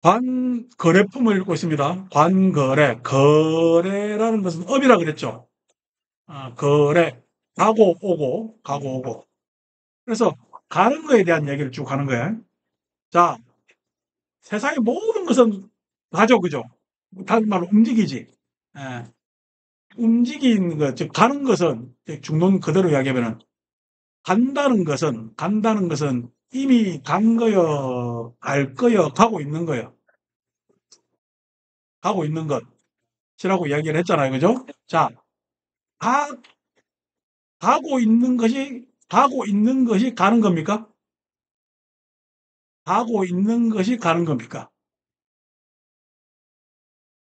관거래품을 읽고 있습니다. 관거래. 거래라는 것은 업이라 그랬죠. 거래. 가고 오고. 그래서 가는 거에 대한 얘기를 쭉 하는 거예요. 자, 세상의 모든 것은 가죠, 그죠? 다른 말로 움직이지. 예, 움직이는 것, 즉, 가는 것은, 중론 그대로 이야기하면은, 간다는 것은 이미 간 거여, 갈 거여, 가고 있는 거여. 가고 있는 것이라고 이야기를 했잖아요, 그죠? 자, 가, 가고 있는 것이 가는 겁니까? 가고 있는 것이 가는 겁니까?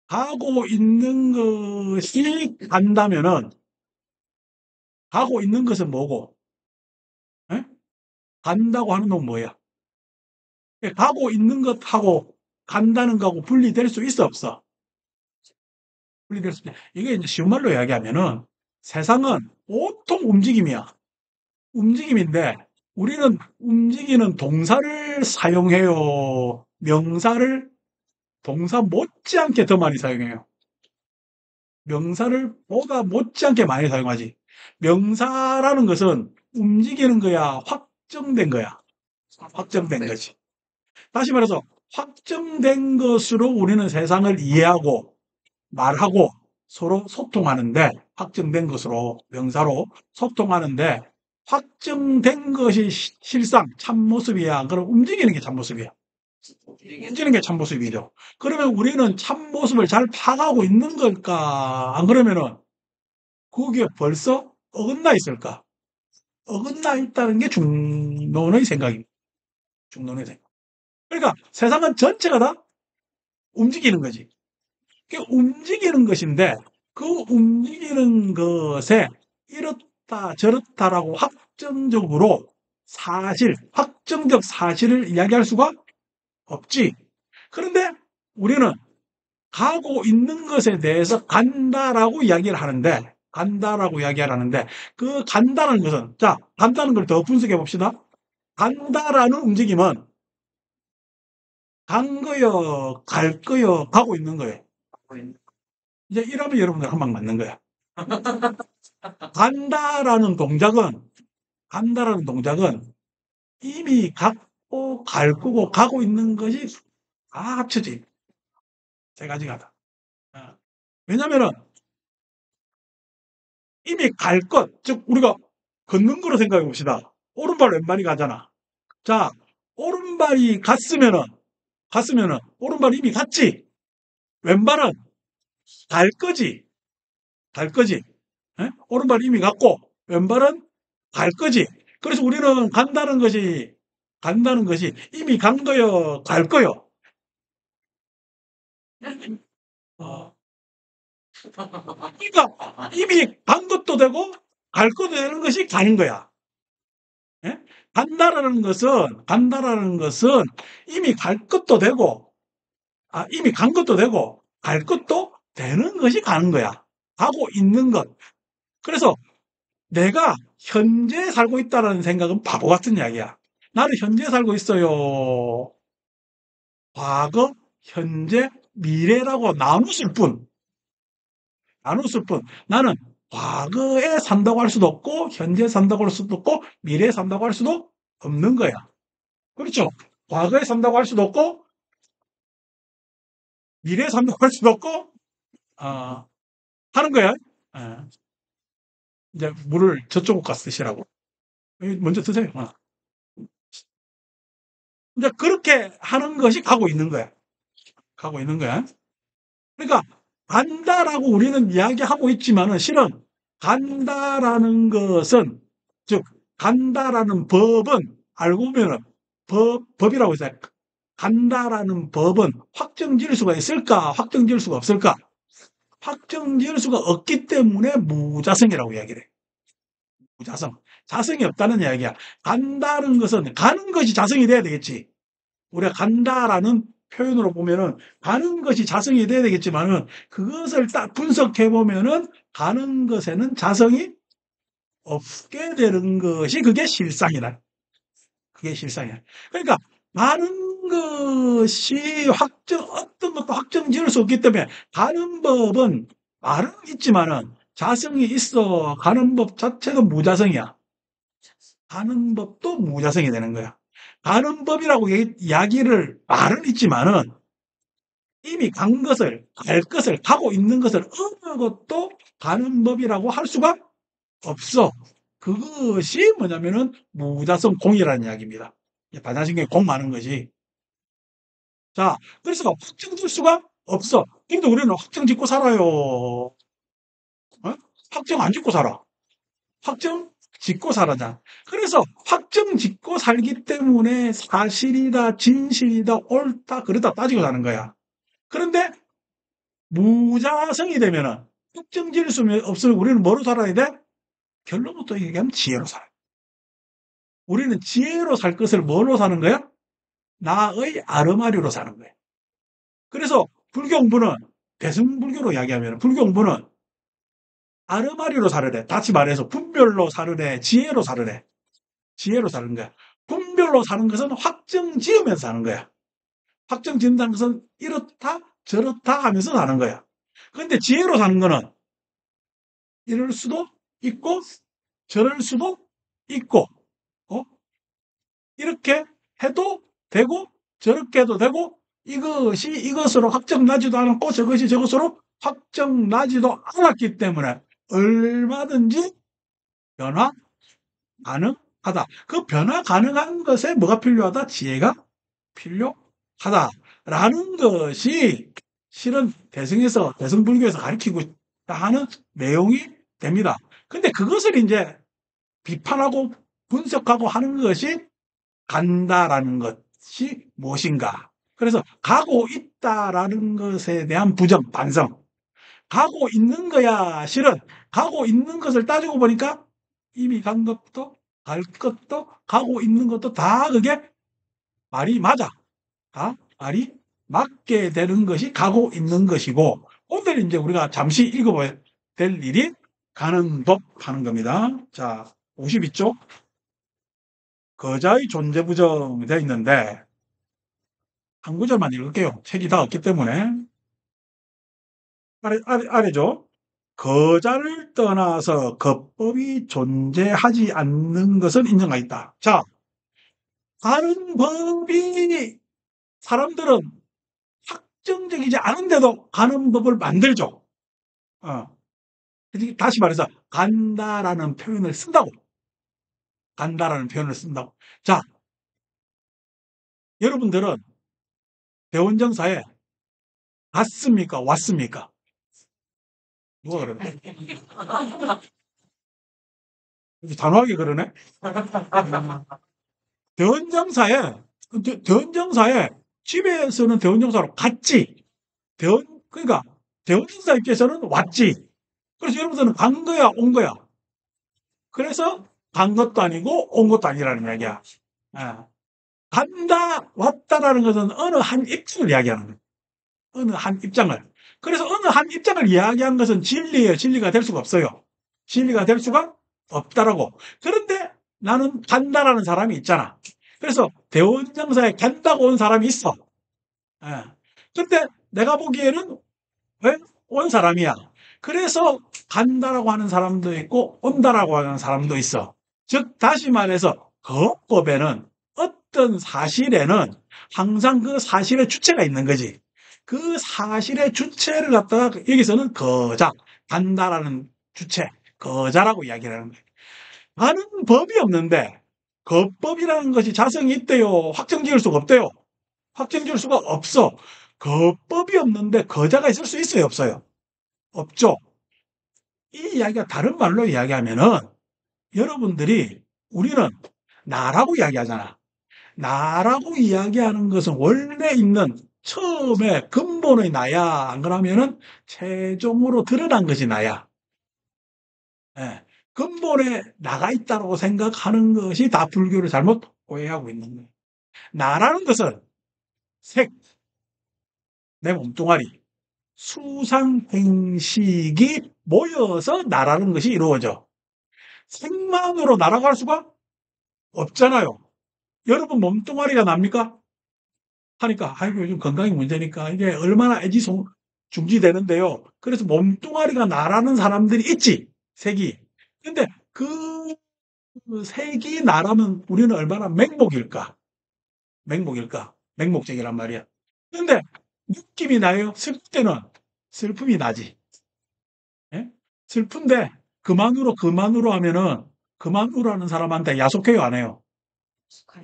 가고 있는 것이 간다면은, 가고 있는 것은 뭐고? 예? 간다고 하는 건 뭐야? 가고 있는 것하고 간다는 거하고 분리될 수 있어, 없어? 분리될 수 있어. 이게 이제 쉬운 말로 이야기하면은 세상은 온통 움직임이야. 움직임인데 우리는 움직이는 동사를 사용해요. 명사를 동사 못지않게 더 많이 사용해요. 명사를 보다 못지않게 많이 사용하지. 명사라는 것은 움직이는 거야, 확정된 거야. 확정된 거지. 다시 말해서 확정된 것으로 우리는 세상을 이해하고 말하고 서로 소통하는데 확정된 것으로 명사로 소통하는데 확정된 것이 실상 참모습이야. 그럼 움직이는 게 참모습이야. 움직이는 게 참모습이죠. 그러면 우리는 참모습을 잘 파악하고 있는 걸까? 안 그러면은 그게 벌써 어긋나 있을까? 어긋나 있다는 게 중론의 생각입니다. 중론의 생각. 그러니까 세상은 전체가 다 움직이는 거지. 그 움직이는 것인데 그 움직이는 것에 이렇다 저렇다라고 확정적으로 확정적 사실을 이야기할 수가 없지. 그런데 우리는 가고 있는 것에 대해서 간다라고 이야기를 하는데 그 간다는 것은 자 간다는 걸 더 분석해 봅시다. 간다라는 움직임은 간 거요, 갈 거요, 가고 있는 거예요. 이제 이러면 여러분들 한 방 맞는 거야. 간다라는 동작은 간다라는 동작은 이미 갔고 갈 거고 가고 있는 것이 다 합쳐지. 세 가지가 다. 어. 왜냐면은 이미 갈 것, 즉 우리가 걷는 거로 생각해 봅시다. 오른발 왼발이 가잖아. 자, 오른발이 갔으면은 오른발이 이미 갔지. 왼발은 갈 거지. 갈 거지. 예? 오른발이 이미 갔고 왼발은 갈 거지. 그래서 우리는 간다는 것이 이미 간 거요, 갈 거요. 어, 그러니까 이미 간 것도 되고 갈 것도 되는 것이 가는 거야. 예? 간다라는 것은 이미 갈 것도 되고 이미 간 것도 되고 갈 것도 되는 것이 가는 거야. 가고 있는 것. 그래서 내가 현재 살고 있다는 생각은 바보 같은 이야기야. 나는 현재 살고 있어요. 과거, 현재, 미래라고 나눴을 뿐. 나는 과거에 산다고 할 수도 없고, 현재에 산다고 할 수도 없고, 미래에 산다고 할 수도 없는 거야. 그렇죠? 과거에 산다고 할 수도 없고, 미래에 산다고 할 수도 없고, 어, 하는 거야. 어, 이제 물을 저쪽으로 가서 드시라고. 먼저 드세요. 이제 그렇게 하는 것이 가고 있는 거야. 가고 있는 거야. 그러니까 간다라고 우리는 이야기하고 있지만은 실은 간다라는 것은 즉 간다라는 법은 알고 보면은 법이라고 해서 간다라는 법은 확정 지을 수가 있을까? 확정 지을 수가 없을까? 확정 지을 수가 없기 때문에 무자성이라고 이야기를 해. 무자성. 자성이 없다는 이야기야. 간다는 것은 가는 것이 자성이 돼야 되겠지. 우리가 간다라는 표현으로 보면은 가는 것이 자성이 돼야 되겠지만은 그것을 딱 분석해 보면은 가는 것에는 자성이 없게 되는 것이 그게 실상이라. 그게 실상이야. 그러니까 가는 가는 것이 어떤 것도 확정 지을 수 없기 때문에 가는 법은 말은 있지만은 자성이 있어. 가는 법 자체도 무자성이야. 가는 법도 무자성이 되는 거야. 가는 법이라고 이야기를 말은 있지만은 이미 간 것을, 갈 것을, 가고 있는 것을 어느 것도 가는 법이라고 할 수가 없어. 그것이 뭐냐면은 무자성 공이라는 이야기입니다. 반야신경에 공 많은 것이. 자, 그래서 확정 질 수가 없어. 근데 우리는 확정 짓고 살아요. 어? 확정 안 짓고 살아. 확정 짓고 살아자. 그래서 확정 짓고 살기 때문에 사실이다, 진실이다, 옳다, 그러다 따지고 사는 거야. 그런데 무자성이 되면은 확정 지을 수 없으면 우리는 뭐로 살아야 돼? 결론부터 얘기하면 지혜로 살아. 우리는 지혜로 살 것을 뭐로 사는 거야? 나의 아르마리로 사는 거야. 그래서 불교 공부는 대승불교로 이야기하면 불교 공부는 아르마리로 살으래. 다시 말해서 분별로 살으래. 지혜로 살으래. 지혜로 사는 거야. 분별로 사는 것은 확정 지으면서 사는 거야. 확정 지은다는 것은 이렇다 저렇다 하면서 사는 거야. 그런데 지혜로 사는 거는 이럴 수도 있고 저럴 수도 있고 어? 이렇게 해도 되고 저렇게 해도 되고 이것이 이것으로 확정나지도 않았고 저것이 저것으로 확정나지도 않았기 때문에 얼마든지 변화 가능하다. 그 변화 가능한 것에 뭐가 필요하다? 지혜가 필요하다라는 것이 실은 대승불교에서 가르치고 있다 하는 내용이 됩니다. 근데 그것을 이제 비판하고 분석하고 하는 것이 간다라는 것이 무엇인가. 그래서 가고 있다라는 것에 대한 부정, 반성. 가고 있는 거야. 실은 가고 있는 것을 따지고 보니까 이미 간 것도 갈 것도 가고 있는 것도 다 그게 말이 맞아. 다 말이 맞게 되는 것이 가고 있는 것이고 오늘 이제 우리가 잠시 읽어봐야 될 일이 가는 법 하는 겁니다. 자, 52쪽. 거자의 존재 부정 되어 있는데 한 구절만 읽을게요. 책이 다 없기 때문에. 아래죠. 거자를 떠나서 거법이 존재하지 않는 것은 인정가 있다. 자, 가는 법이 사람들은 확정적이지 않은데도 가는 법을 만들죠. 어. 다시 말해서 간다라는 표현을 쓴다고. 간다라는 표현을 쓴다고. 자, 여러분들은 대원정사에 갔습니까? 왔습니까? 누가 그러네? 단호하게 그러네? 대원정사에, 대원정사에 집에서는 대원정사로 갔지. 그러니까 대원정사 입장에서는 왔지. 그래서 여러분들은 간 거야, 온 거야. 그래서 간 것도 아니고 온 것도 아니라는 이야기야. 예. 간다, 왔다라는 것은 어느 한 입장을 이야기하는 거예요. 어느 한 입장을. 그래서 어느 한 입장을 이야기한 것은 진리예요. 진리가 될 수가 없어요. 진리가 될 수가 없다라고. 그런데 나는 간다라는 사람이 있잖아. 그래서 대원정사에 간다고 온 사람이 있어. 예. 근데 내가 보기에는 왜? 온 사람이야. 그래서 간다라고 하는 사람도 있고 온다라고 하는 사람도 있어. 즉 다시 말해서 거법에는 어떤 사실에는 항상 그 사실의 주체가 있는 거지. 그 사실의 주체를 갖다가 여기서는 거자, 간다라는 주체, 거자라고 이야기를 하는 거예요. 가는 법이 없는데 거법이라는 것이 자성이 있대요. 확정 지을 수가 없대요. 확정 지을 수가 없어. 거법이 없는데 거자가 있을 수 있어요, 없어요? 없죠. 이 이야기가 다른 말로 이야기하면은 여러분들이 우리는 나라고 이야기하잖아. 나라고 이야기하는 것은 원래 있는 처음에 근본의 나야. 안 그러면은 최종으로 드러난 것이 나야. 예. 근본에 나가 있다고 생각하는 것이 다 불교를 잘못 오해하고 있는 거예요. 나라는 것은 색, 내 몸뚱아리, 수상행식이 모여서 나라는 것이 이루어져. 색만으로 날아갈 수가 없잖아요. 여러분 몸뚱아리가 납니까? 하니까 아이고 요즘 건강이 문제니까 이게 얼마나 애지중지되는데요. 그래서 몸뚱아리가 나라는 사람들이 있지, 색이. 근데 그 색이 나라면 우리는 얼마나 맹목일까? 맹목일까? 맹목적이란 말이야. 근데 느낌이 나요? 슬플 때는 슬픔이 나지. 예? 슬픈데 그만으로 하면은 그만으로 하는 사람한테 야속해요, 안 해요?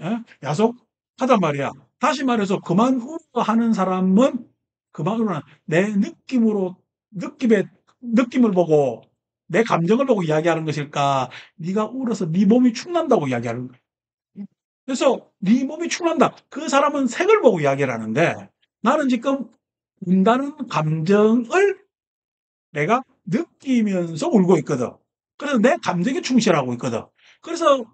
예? 야속하단 말이야. 다시 말해서 그만으로 하는 사람은 그만으로 내 느낌의 느낌을 보고 내 감정을 보고 이야기하는 것일까? 네가 울어서 네 몸이 축난다고 이야기하는 거야. 그래서 네 몸이 축난다. 그 사람은 색을 보고 이야기를 하는데 나는 지금 운다는 감정을 내가 느끼면서 울고 있거든. 그래서 내 감정에 충실하고 있거든. 그래서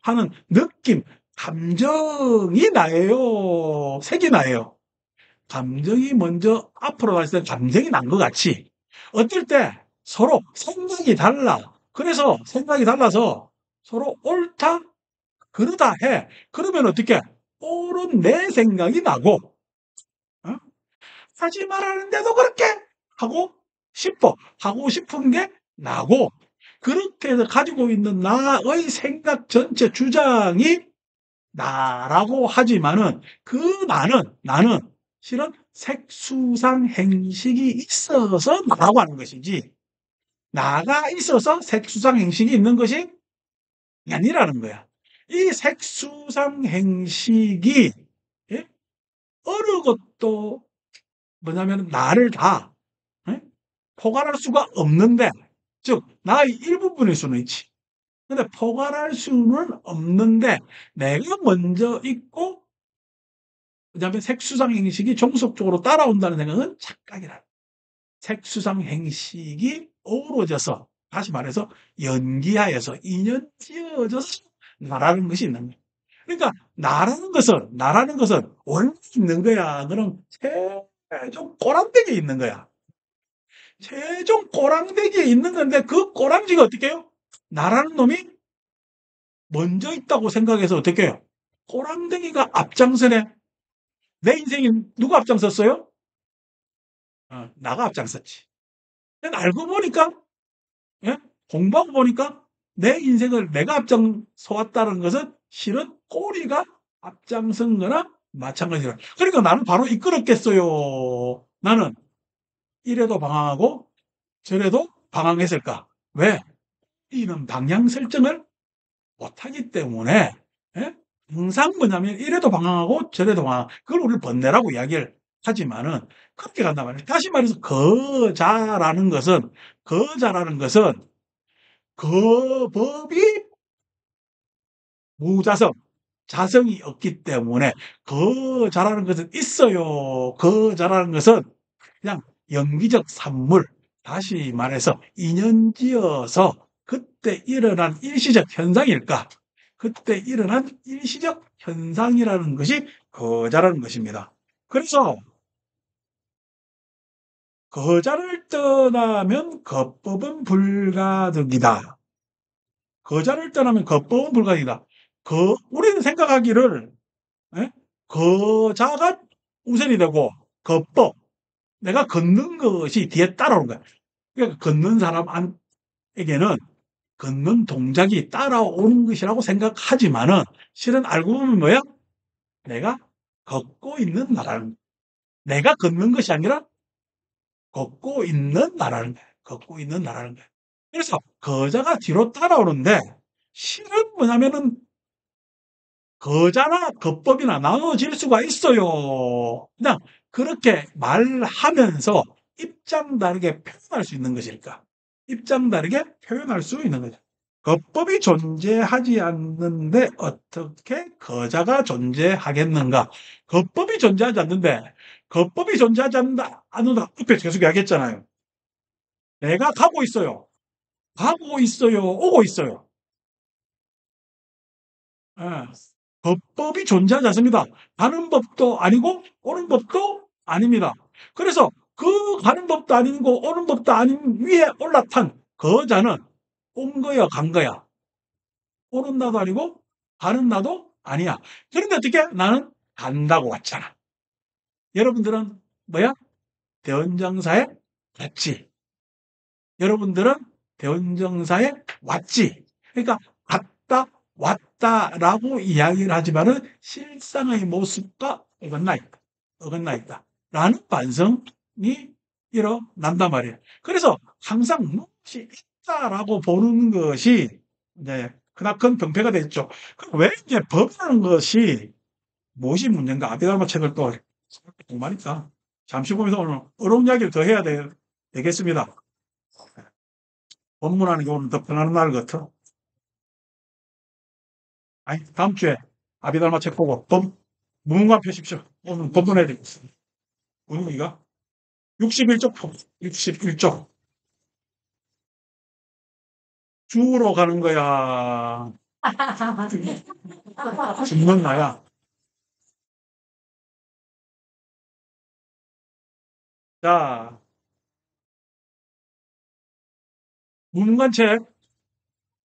하는 느낌, 감정이 나예요? 색이 나예요? 감정이 먼저 앞으로 갔을 때 감정이 난 것 같이. 어떨 때 서로 생각이 달라. 그래서 생각이 달라서 서로 옳다? 그러다 해. 그러면 어떻게? 옳은 내 생각이 나고, 어? 하지 말라는데도 그렇게 하고 하고 싶은 게 나고, 그렇게 해서 가지고 있는 나의 생각 전체 주장이 나라고 하지만은 그 나는 실은 색수상 행식이 있어서 나라고 하는 것이지, 나가 있어서 색수상 행식이 있는 것이 아니라는 거야. 이 색수상 행식이, 예? 어느 것도 뭐냐면 나를 다, 예? 포괄할 수가 없는데, 즉 나의 일부분일 수는 있지. 근데 포괄할 수는 없는데 내가 먼저 있고 그다음에 색수상 행식이 종속적으로 따라온다는 생각은 착각이라. 색수상 행식이 어우러져서, 다시 말해서 연기하여서 인연지어져서 나라는 것이 있는 거예요. 그러니까 나라는 것은 원래 있는 거야. 그럼 최종 꼬랑대기에 있는 거야. 최종 꼬랑대기에 있는 건데 그 꼬랑지가 어떻게 해요? 나라는 놈이 먼저 있다고 생각해서 어떻게 해요? 꼬랑대기가 앞장서네. 내 인생이 누가 앞장섰어요? 나가 앞장섰지. 근데 알고 보니까, 예? 공부하고 보니까 내 인생을 내가 앞장서 왔다는 것은 실은 꼬리가 앞장선 거나 마찬가지라. 그러니까 나는 바로 이끌었겠어요. 나는 이래도 방황하고 저래도 방황했을까? 왜? 이는 방향 설정을 못하기 때문에, 예? 항상 뭐냐면 이래도 방황하고 저래도 방황. 그걸 우리를 번뇌라고 이야기를 하지만은 그렇게 간단 말이에요. 다시 말해서 거자라는 것은 그 법이 무자성, 자성이 없기 때문에 거자라는 것은 있어요. 거자라는 것은 그냥 연기적 산물, 다시 말해서 인연지어서 그때 일어난 일시적 현상일까? 그때 일어난 일시적 현상이라는 것이 거자라는 것입니다. 그래서 거자를 떠나면 거법은 불가득이다. 거자를 떠나면 거법은 불가능이다. 우리는 생각하기를, 예? 거자가 우선이 되고 거법, 내가 걷는 것이 뒤에 따라오는 거야. 그러니까 걷는 사람에게는 걷는 동작이 따라오는 것이라고 생각하지만은 실은 알고 보면 뭐야? 내가 걷고 있는 나라는, 내가 걷는 것이 아니라 걷고 있는 나라는 거야. 걷고 있는 나라는 거야. 그래서 거자가 뒤로 따라오는데 실은 뭐냐면은 거자나 거법이나 나눠질 수가 있어요. 그냥 그렇게 말하면서 입장 다르게 표현할 수 있는 것일까? 입장 다르게 표현할 수 있는 거죠. 거법이 존재하지 않는데 어떻게 거자가 존재하겠는가? 거법이 존재하지 않는다. 앞에 계속 이야기했잖아요. 내가 가고 있어요. 가고 있어요. 오고 있어요. 예. 법이 존재하지 않습니다. 가는 법도 아니고 오는 법도 아닙니다. 그래서 그 가는 법도 아니고 오는 법도 아닌 위에 올라탄 거자는 온 거야, 간 거야. 오는 나도 아니고 가는 나도 아니야. 그런데 어떻게? 나는 간다고 왔잖아. 여러분들은 뭐야? 대원정사에 갔지. 여러분들은 대원정사에 왔지. 그러니까 갔다 왔다라고 이야기를 하지만은 실상의 모습과 어긋나 있다. 라는 반성이 일어난단 말이에요. 그래서 항상 무엇이 있다라고 보는 것이 이제 그나큰 병폐가 됐죠. 왜 이제 법이라는 것이 무엇이 문제인가? 아비달마 책을 또 공부하니까 잠시 보면서 오늘 어려운 이야기를 더 해야 되겠습니다. 법문하는 게 오늘 더 편안한 날 같아. 아니, 다음 주에 아비달마 책 보고 무문관 펴십시오. 오늘 법문해야 되겠습니다. 분위기가 61쪽 61쪽 죽으러 가는 거야. 죽는 나야. 자, 무문관 책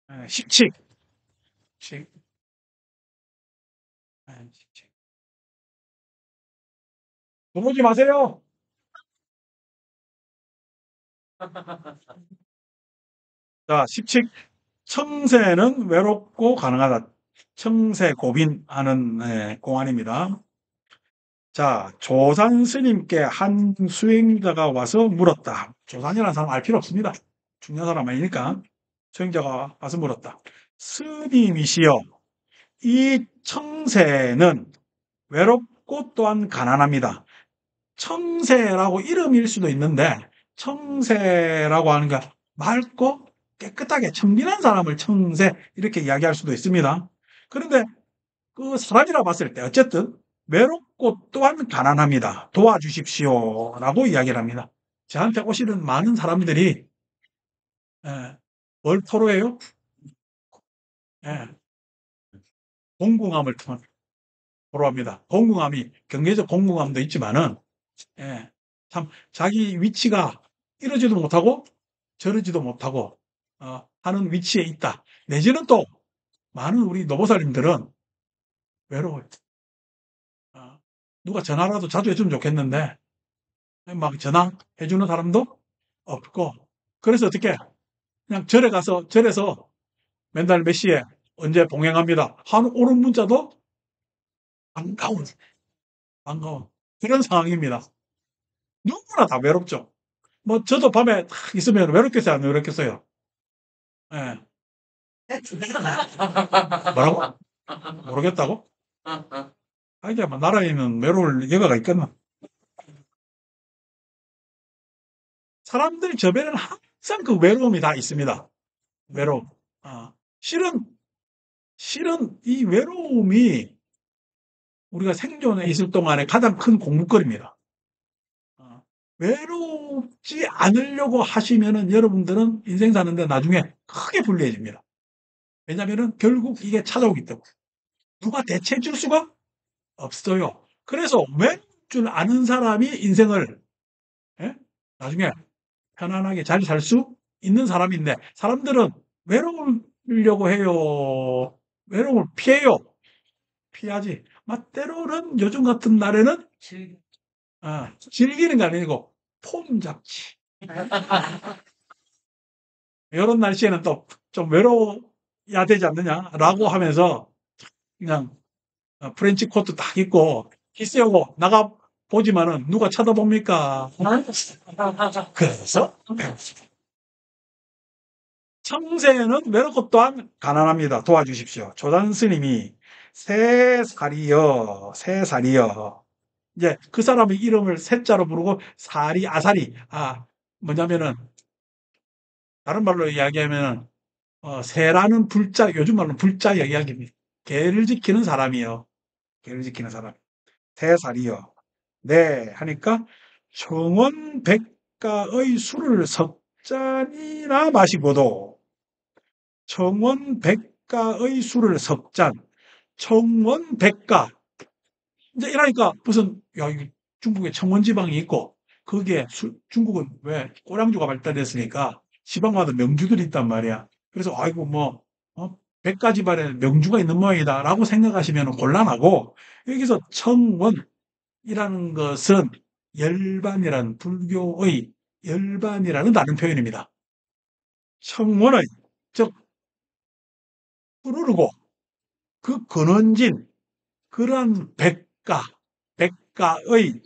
10칙. 칙. 보지 마세요. 자, 10칙. 청세는 외롭고 가능하다. 청세 고빈하는 공안입니다. 자, 조산 스님께 한 수행자가 와서 물었다. 조산이라는 사람 알 필요 없습니다. 중요한 사람 아니니까. 수행자가 와서 물었다. 스님이시여, 이 청세는 외롭고 또한 가난합니다. 청세라고 이름일 수도 있는데, 청세라고 하는 게 맑고 깨끗하게 청진한 사람을 청세, 이렇게 이야기할 수도 있습니다. 그런데 그 사람이라 봤을 때 어쨌든 외롭고 또한 가난합니다. 도와주십시오. 라고 이야기를 합니다. 저한테 오시는 많은 사람들이 뭘 토로해요? 예, 공공함을 토로합니다. 공공함이 경제적 공공함도 있지만은 참 자기 위치가 이러지도 못하고 저러지도 못하고 하는 위치에 있다. 내지는 또 많은 우리 노보살님들은 외로워요. 누가 전화라도 자주 해주면 좋겠는데 막 전화해주는 사람도 없고 그래서 어떻게 그냥 절에서 맨날 몇 시에 언제 봉행합니다. 오는 문자도 반가운 그런 상황입니다. 누구나 다 외롭죠. 뭐 저도 밤에 딱 있으면 외롭겠어요, 안 외롭겠어요? 예. 뭐라고? 모르겠다고? 이제 뭐 나라에는 외로울 여가가 있겠나? 사람들 주변에는 항상 그 외로움이 다 있습니다. 외로움. 실은 이 외로움이 우리가 생존해 있을 동안에 가장 큰 공부거리입니다. 외롭지 않으려고 하시면은 여러분들은 인생 사는데 나중에 크게 불리해집니다. 왜냐면은 결국 이게 찾아오기 때문에. 누가 대체해 줄 수가 없어요. 그래서 외로울 줄 아는 사람이 인생을 예? 나중에 편안하게 잘 살 수 있는 사람인데 사람들은 외로우려고 해요. 외로움을 피해요. 피하지. 막 때로는 요즘 같은 날에는 즐기는 게 아니고 폼 잡지. 이런 날씨에는 또 좀 외로워야 되지 않느냐라고 하면서 그냥 프렌치 코트 딱 입고 기세우고 나가 보지만은 누가 쳐다봅니까? 그래서 청세는 외롭고 또한 가난합니다. 도와주십시오. 조단 스님이 새살이여. 이제 그 사람의 이름을 새자로 부르고 아사리. 뭐냐면은 다른 말로 이야기하면은 새라는 불자, 요즘 말로 불자 이야기입니다. 개를 지키는 사람이요. 개를 지키는 사람. 새살이여. 네, 하니까 청원백가의 술을 석 잔이나 마시고도 청원백가의 술을 석 잔, 청원백가. 이제 이러니까 무슨 야 이게 중국에 청원지방이 있고 거기에 중국은 왜 꼬량주가 발달했으니까 지방마다 명주들이 있단 말이야. 그래서 아이고 뭐 백가지발에 명주가 있는 모양이다라고 생각하시면 곤란하고 여기서 청원 이라는 것은 열반이라는 불교의 열반이라는 다른 표현입니다. 청원의, 즉, 푸르르고, 그 근원진, 그러한 백가의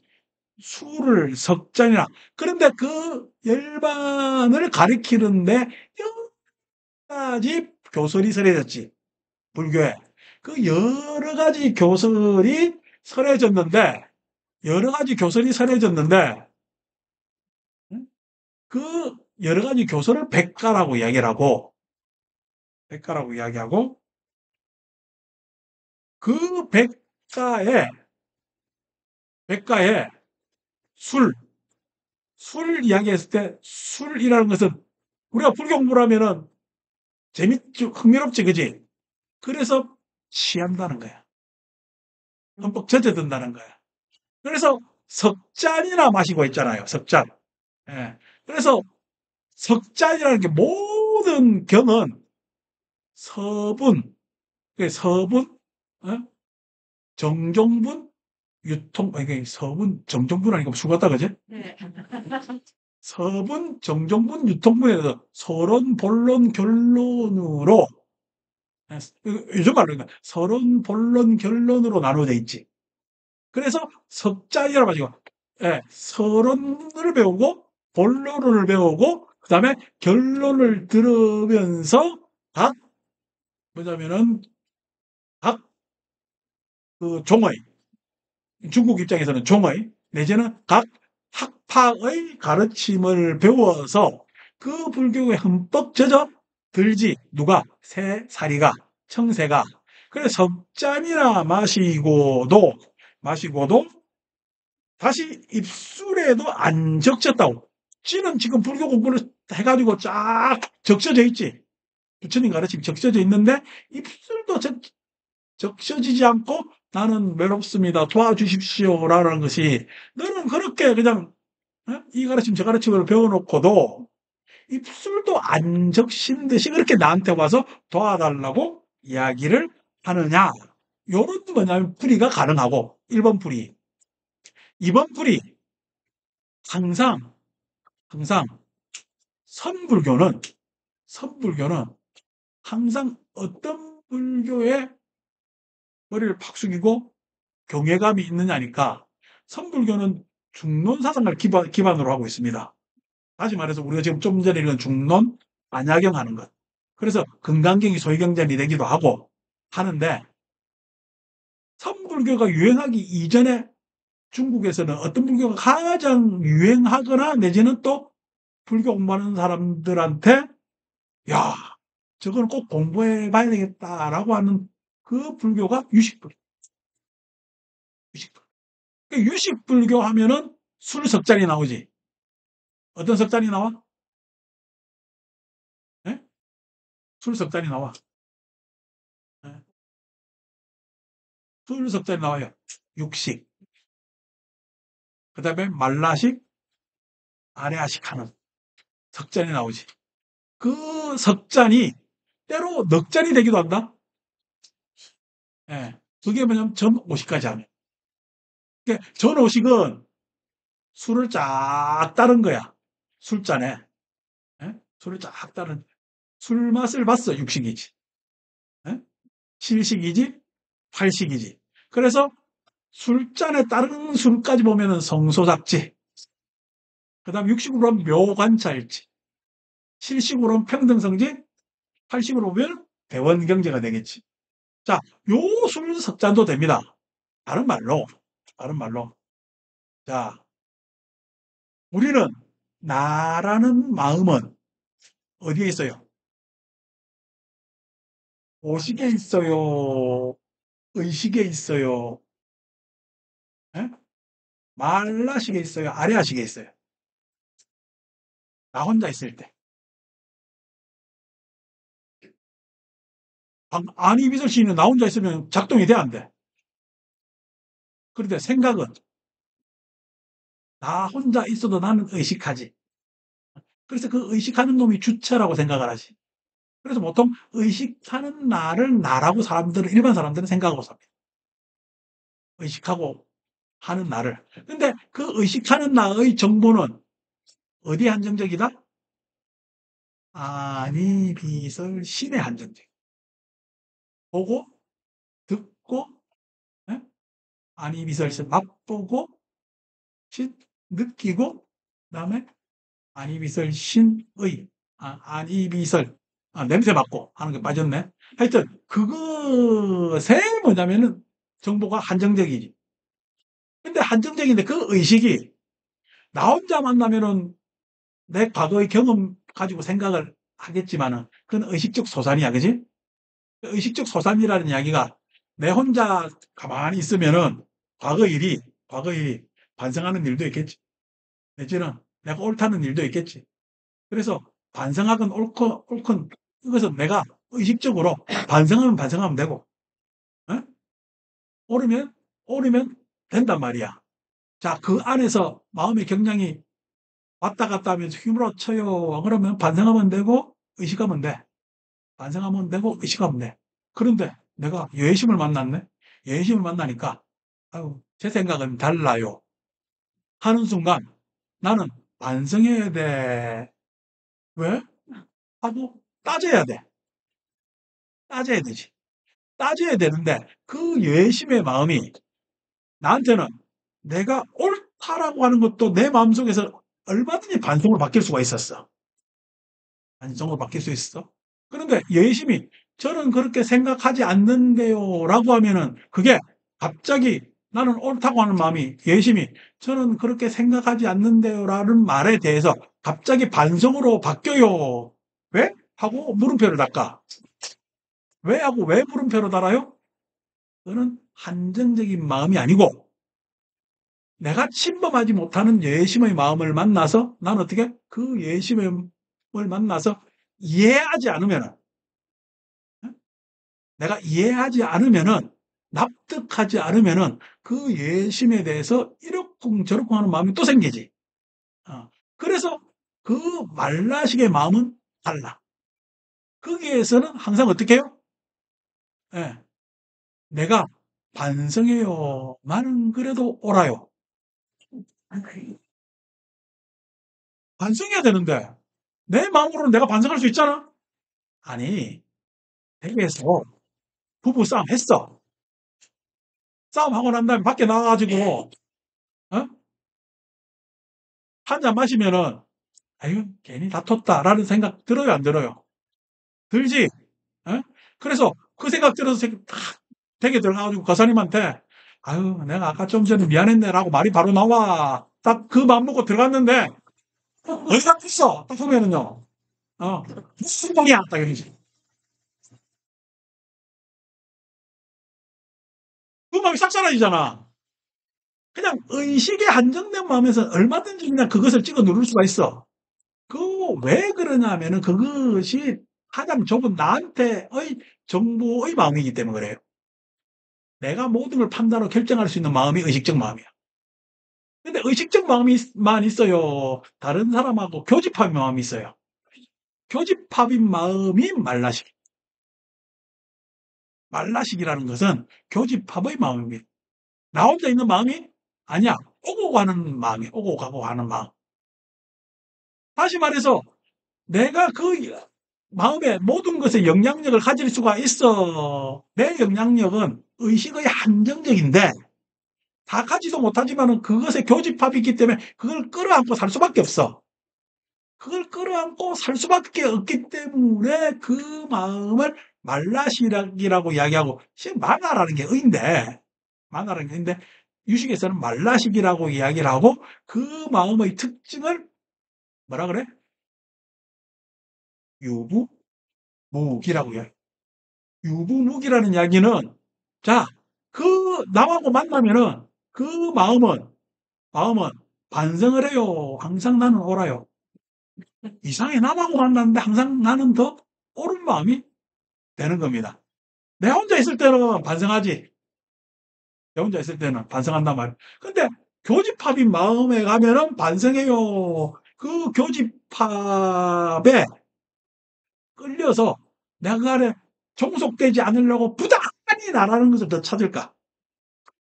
수를 석잔이라. 그런데 그 열반을 가리키는데 여러 가지 교설이 설해졌지. 불교에. 그 여러 가지 교설이 설해졌는데, 여러 가지 교설이 설해졌는데, 그 여러 가지 교설을 백가라고 이야기하고, 그 백가에 술, 술 이야기했을 때 술이라는 것은 우리가 불교 공부를 하면은 재밌죠, 흥미롭지, 그지? 그래서 취한다는 거야. 흠뻑 젖어든다는 거야. 그래서 석잔이나 마시고 있잖아요, 석잔. 예. 그래서 석잔이라는 게 모든 경은 서분, 서분, 어? 정종분, 이게 서분, 정종분 아니고 술 같다, 그지? 네. 서분, 정종분, 유통분에서 서론, 본론, 결론으로, 요즘 말로 서론, 본론, 결론으로 나눠져 있지. 그래서 석자이라고 가지고, 예, 서론을 배우고, 본론을 배우고, 그 다음에 결론을 들으면서 각, 뭐냐면은, 각 그 종의, 중국 입장에서는 종의, 내지는 각 학파의 가르침을 배워서 그 불교에 흠뻑 젖어 들지. 누가? 새사리가, 청새가. 그래서 석잔이나 마시고도 다시 입술에도 안 적셨다고. 찌는 지금 불교 공부를 해가지고 쫙 적셔져 있지. 부처님 가르침이 적셔져 있는데 입술도 적셔지지 않고 나는 외롭습니다. 도와주십시오라는 것이 너는 그렇게 그냥 이 가르침 저 가르침을 배워놓고도 입술도 안 적신 듯이 그렇게 나한테 와서 도와달라고 이야기를 하느냐. 요런 뭐냐면 풀이가 가능하고 1번 풀이. 2번 풀이 항상 선불교는 선불교는 항상 어떤 불교에 머리를 팍 숙이고 경외감이 있느냐니까 선불교는 중론 사상을 기반으로 하고 있습니다. 다시 말해서 우리가 지금 좀 전에 읽은 중론 안야경 하는 것. 그래서 금강경이 소위경전이 되기도 하고 하는데 선불교가 유행하기 이전에 중국에서는 어떤 불교가 가장 유행하거나 내지는 또 불교 공부하는 사람들한테 야, 저걸 꼭 공부해 봐야 되겠다라고 하는 그 불교가 유식불. 유식불. 그러니까 유식불교 하면은 술석잔이 나오지. 어떤 석잔이 나와? 예? 술석잔이 나와. 예. 술석잔이 나와요. 육식. 그 다음에 말라식, 아래아식 하는 석잔이 나오지. 그 석잔이 때로 넉잔이 되기도 한다. 예. 그게 뭐냐면 전오식까지 하면. 그러니까 전오식은 술을 쫙 따른 거야. 술잔에. 예? 술을 쫙 따른. 술 맛을 봤어. 육식이지. 예? 칠식이지. 팔식이지. 그래서 술잔에 따른 술까지 보면은 성소작지. 그 다음 육식으로는 묘관찰지. 칠식으로는 평등성지. 팔식으로 보면 대원경제가 되겠지. 자, 요 술석잔도 됩니다. 다른 말로. 다른 말로. 자, 우리는 나라는 마음은 어디에 있어요? 오식에 있어요. 의식에 있어요. 예? 말라식에 있어요. 아래아식에 있어요. 나 혼자 있을 때. 안이비설 시인은 나 혼자 있으면 작동이 돼, 안 돼? 그런데 생각은 나 혼자 있어도 나는 의식하지. 그래서 그 의식하는 놈이 주체라고 생각을 하지. 그래서 보통 의식하는 나를 나라고 일반 사람들은 생각하고 삽니다. 의식하고 하는 나를. 근데 그 의식하는 나의 정보는 어디에 한정적이다? 아니, 비설, 신에 한정적. 보고, 듣고, 예? 아니, 비설, 신, 맛보고, 신, 느끼고, 그 다음에 아니, 비설, 신의, 아니, 비설, 냄새 맡고 하는 게 빠졌네. 하여튼, 그것에 뭐냐면은 정보가 한정적이지. 근데 한정적인데 그 의식이 나 혼자 만나면은 내 과거의 경험 가지고 생각을 하겠지만은 그건 의식적 소산이야, 그지? 의식적 소산이라는 이야기가 내 혼자 가만히 있으면은 과거 일이 반성하는 일도 있겠지. 내지는 내가 옳다는 일도 있겠지. 그래서 반성하건 옳건 이것은 내가 의식적으로 반성하면 되고, 어? 옳으면 옳으면 된단 말이야. 자, 그 안에서 마음의 경량이 왔다 갔다 하면서 휘몰아쳐요. 그러면 반성하면 되고 의식하면 돼. 반성하면 되고 의식하면 돼. 그런데 내가 예심을 만났네. 예심을 만나니까 아유, 제 생각은 달라요. 하는 순간 나는 반성해야 돼. 왜? 하고 따져야 돼. 따져야 되지. 따져야 되는데 그 예심의 마음이 나한테는 내가 옳다라고 하는 것도 내 마음속에서 얼마든지 반성으로 바뀔 수가 있었어. 반성으로 바뀔 수 있어. 그런데 예심이 저는 그렇게 생각하지 않는데요라고 하면은 그게 갑자기 나는 옳다고 하는 마음이 예심이 저는 그렇게 생각하지 않는데요라는 말에 대해서 갑자기 반성으로 바뀌어요. 왜? 하고 물음표를 달까? 왜 하고 왜 물음표를 달아요? 그거는 한정적인 마음이 아니고 내가 침범하지 못하는 예심의 마음을 만나서 난 어떻게 그 예심을 만나서 이해하지 않으면 내가 이해하지 않으면은 납득하지 않으면은 그 예심에 대해서 이러쿵 저러쿵 하는 마음이 또 생기지. 그래서 그 말라식의 마음은 달라. 거기에서는 항상 어떻게 해요? 예, 내가 반성해요. 나는 그래도 옳아요. 반성해야 되는데 내 마음으로는 내가 반성할 수 있잖아. 아니, 댁에서 부부 싸움 했어. 싸움하고 난 다음에 밖에 나가가지고 어? 한 잔 마시면은 아유 괜히 다퉜다라는 생각 들어요 안 들어요? 들지? 어? 그래서 그 생각 들어서 딱 댁에 들어가가지고 거사님한테 아유 내가 아까 좀 전에 미안했네라고 말이 바로 나와. 딱 그 마음 먹고 들어갔는데 어디다 폈어? 딱 보면은요. 무슨 말이야? 딱 이러지. 그 마음이 싹 사라지잖아. 그냥 의식에 한정된 마음에서 얼마든지 그냥 그것을 찍어 누를 수가 있어. 그 왜 그러냐 하면은 그것이 가장 좁은 나한테의 정보의 마음이기 때문에 그래요. 내가 모든 걸 판단하고 결정할 수 있는 마음이 의식적 마음이야. 근데 의식적 마음이만 있어요. 다른 사람하고 교집합의 마음이 있어요. 교집합인 마음이 말라식. 말라식이라는 것은 교집합의 마음입니다. 나 혼자 있는 마음이 아니야. 오고 가는 마음이 오고 가고 하는 마음. 다시 말해서 내가 그 마음의 모든 것에 영향력을 가질 수가 있어. 내 영향력은 의식의 한정적인데 다 가지도 못하지만은 그것에 교집합이 있기 때문에 그걸 끌어안고 살 수밖에 없어. 그걸 끌어안고 살 수밖에 없기 때문에 그 마음을 말라시락이라고 이야기하고 실은 만화라는 게 의인데 만화라는 게 의인데 유식에서는 말라식이라고 이야기를 하고 그 마음의 특징을 뭐라 그래? 유부무기라고 이야기. 유부무기라는 이야기는 자, 그 남하고 만나면은 그 마음은 반성을 해요. 항상 나는 옳아요. 이상해 남하고 만났는데 항상 나는 더 옳은 마음이 되는 겁니다. 내 혼자 있을 때는 반성하지. 내 혼자 있을 때는 반성한단 말이야. 근데 교집합인 마음에 가면은 반성해요. 그 교집합에 끌려서 내가 그 안에 종속되지 않으려고 부단히 나라는 것을 더 찾을까?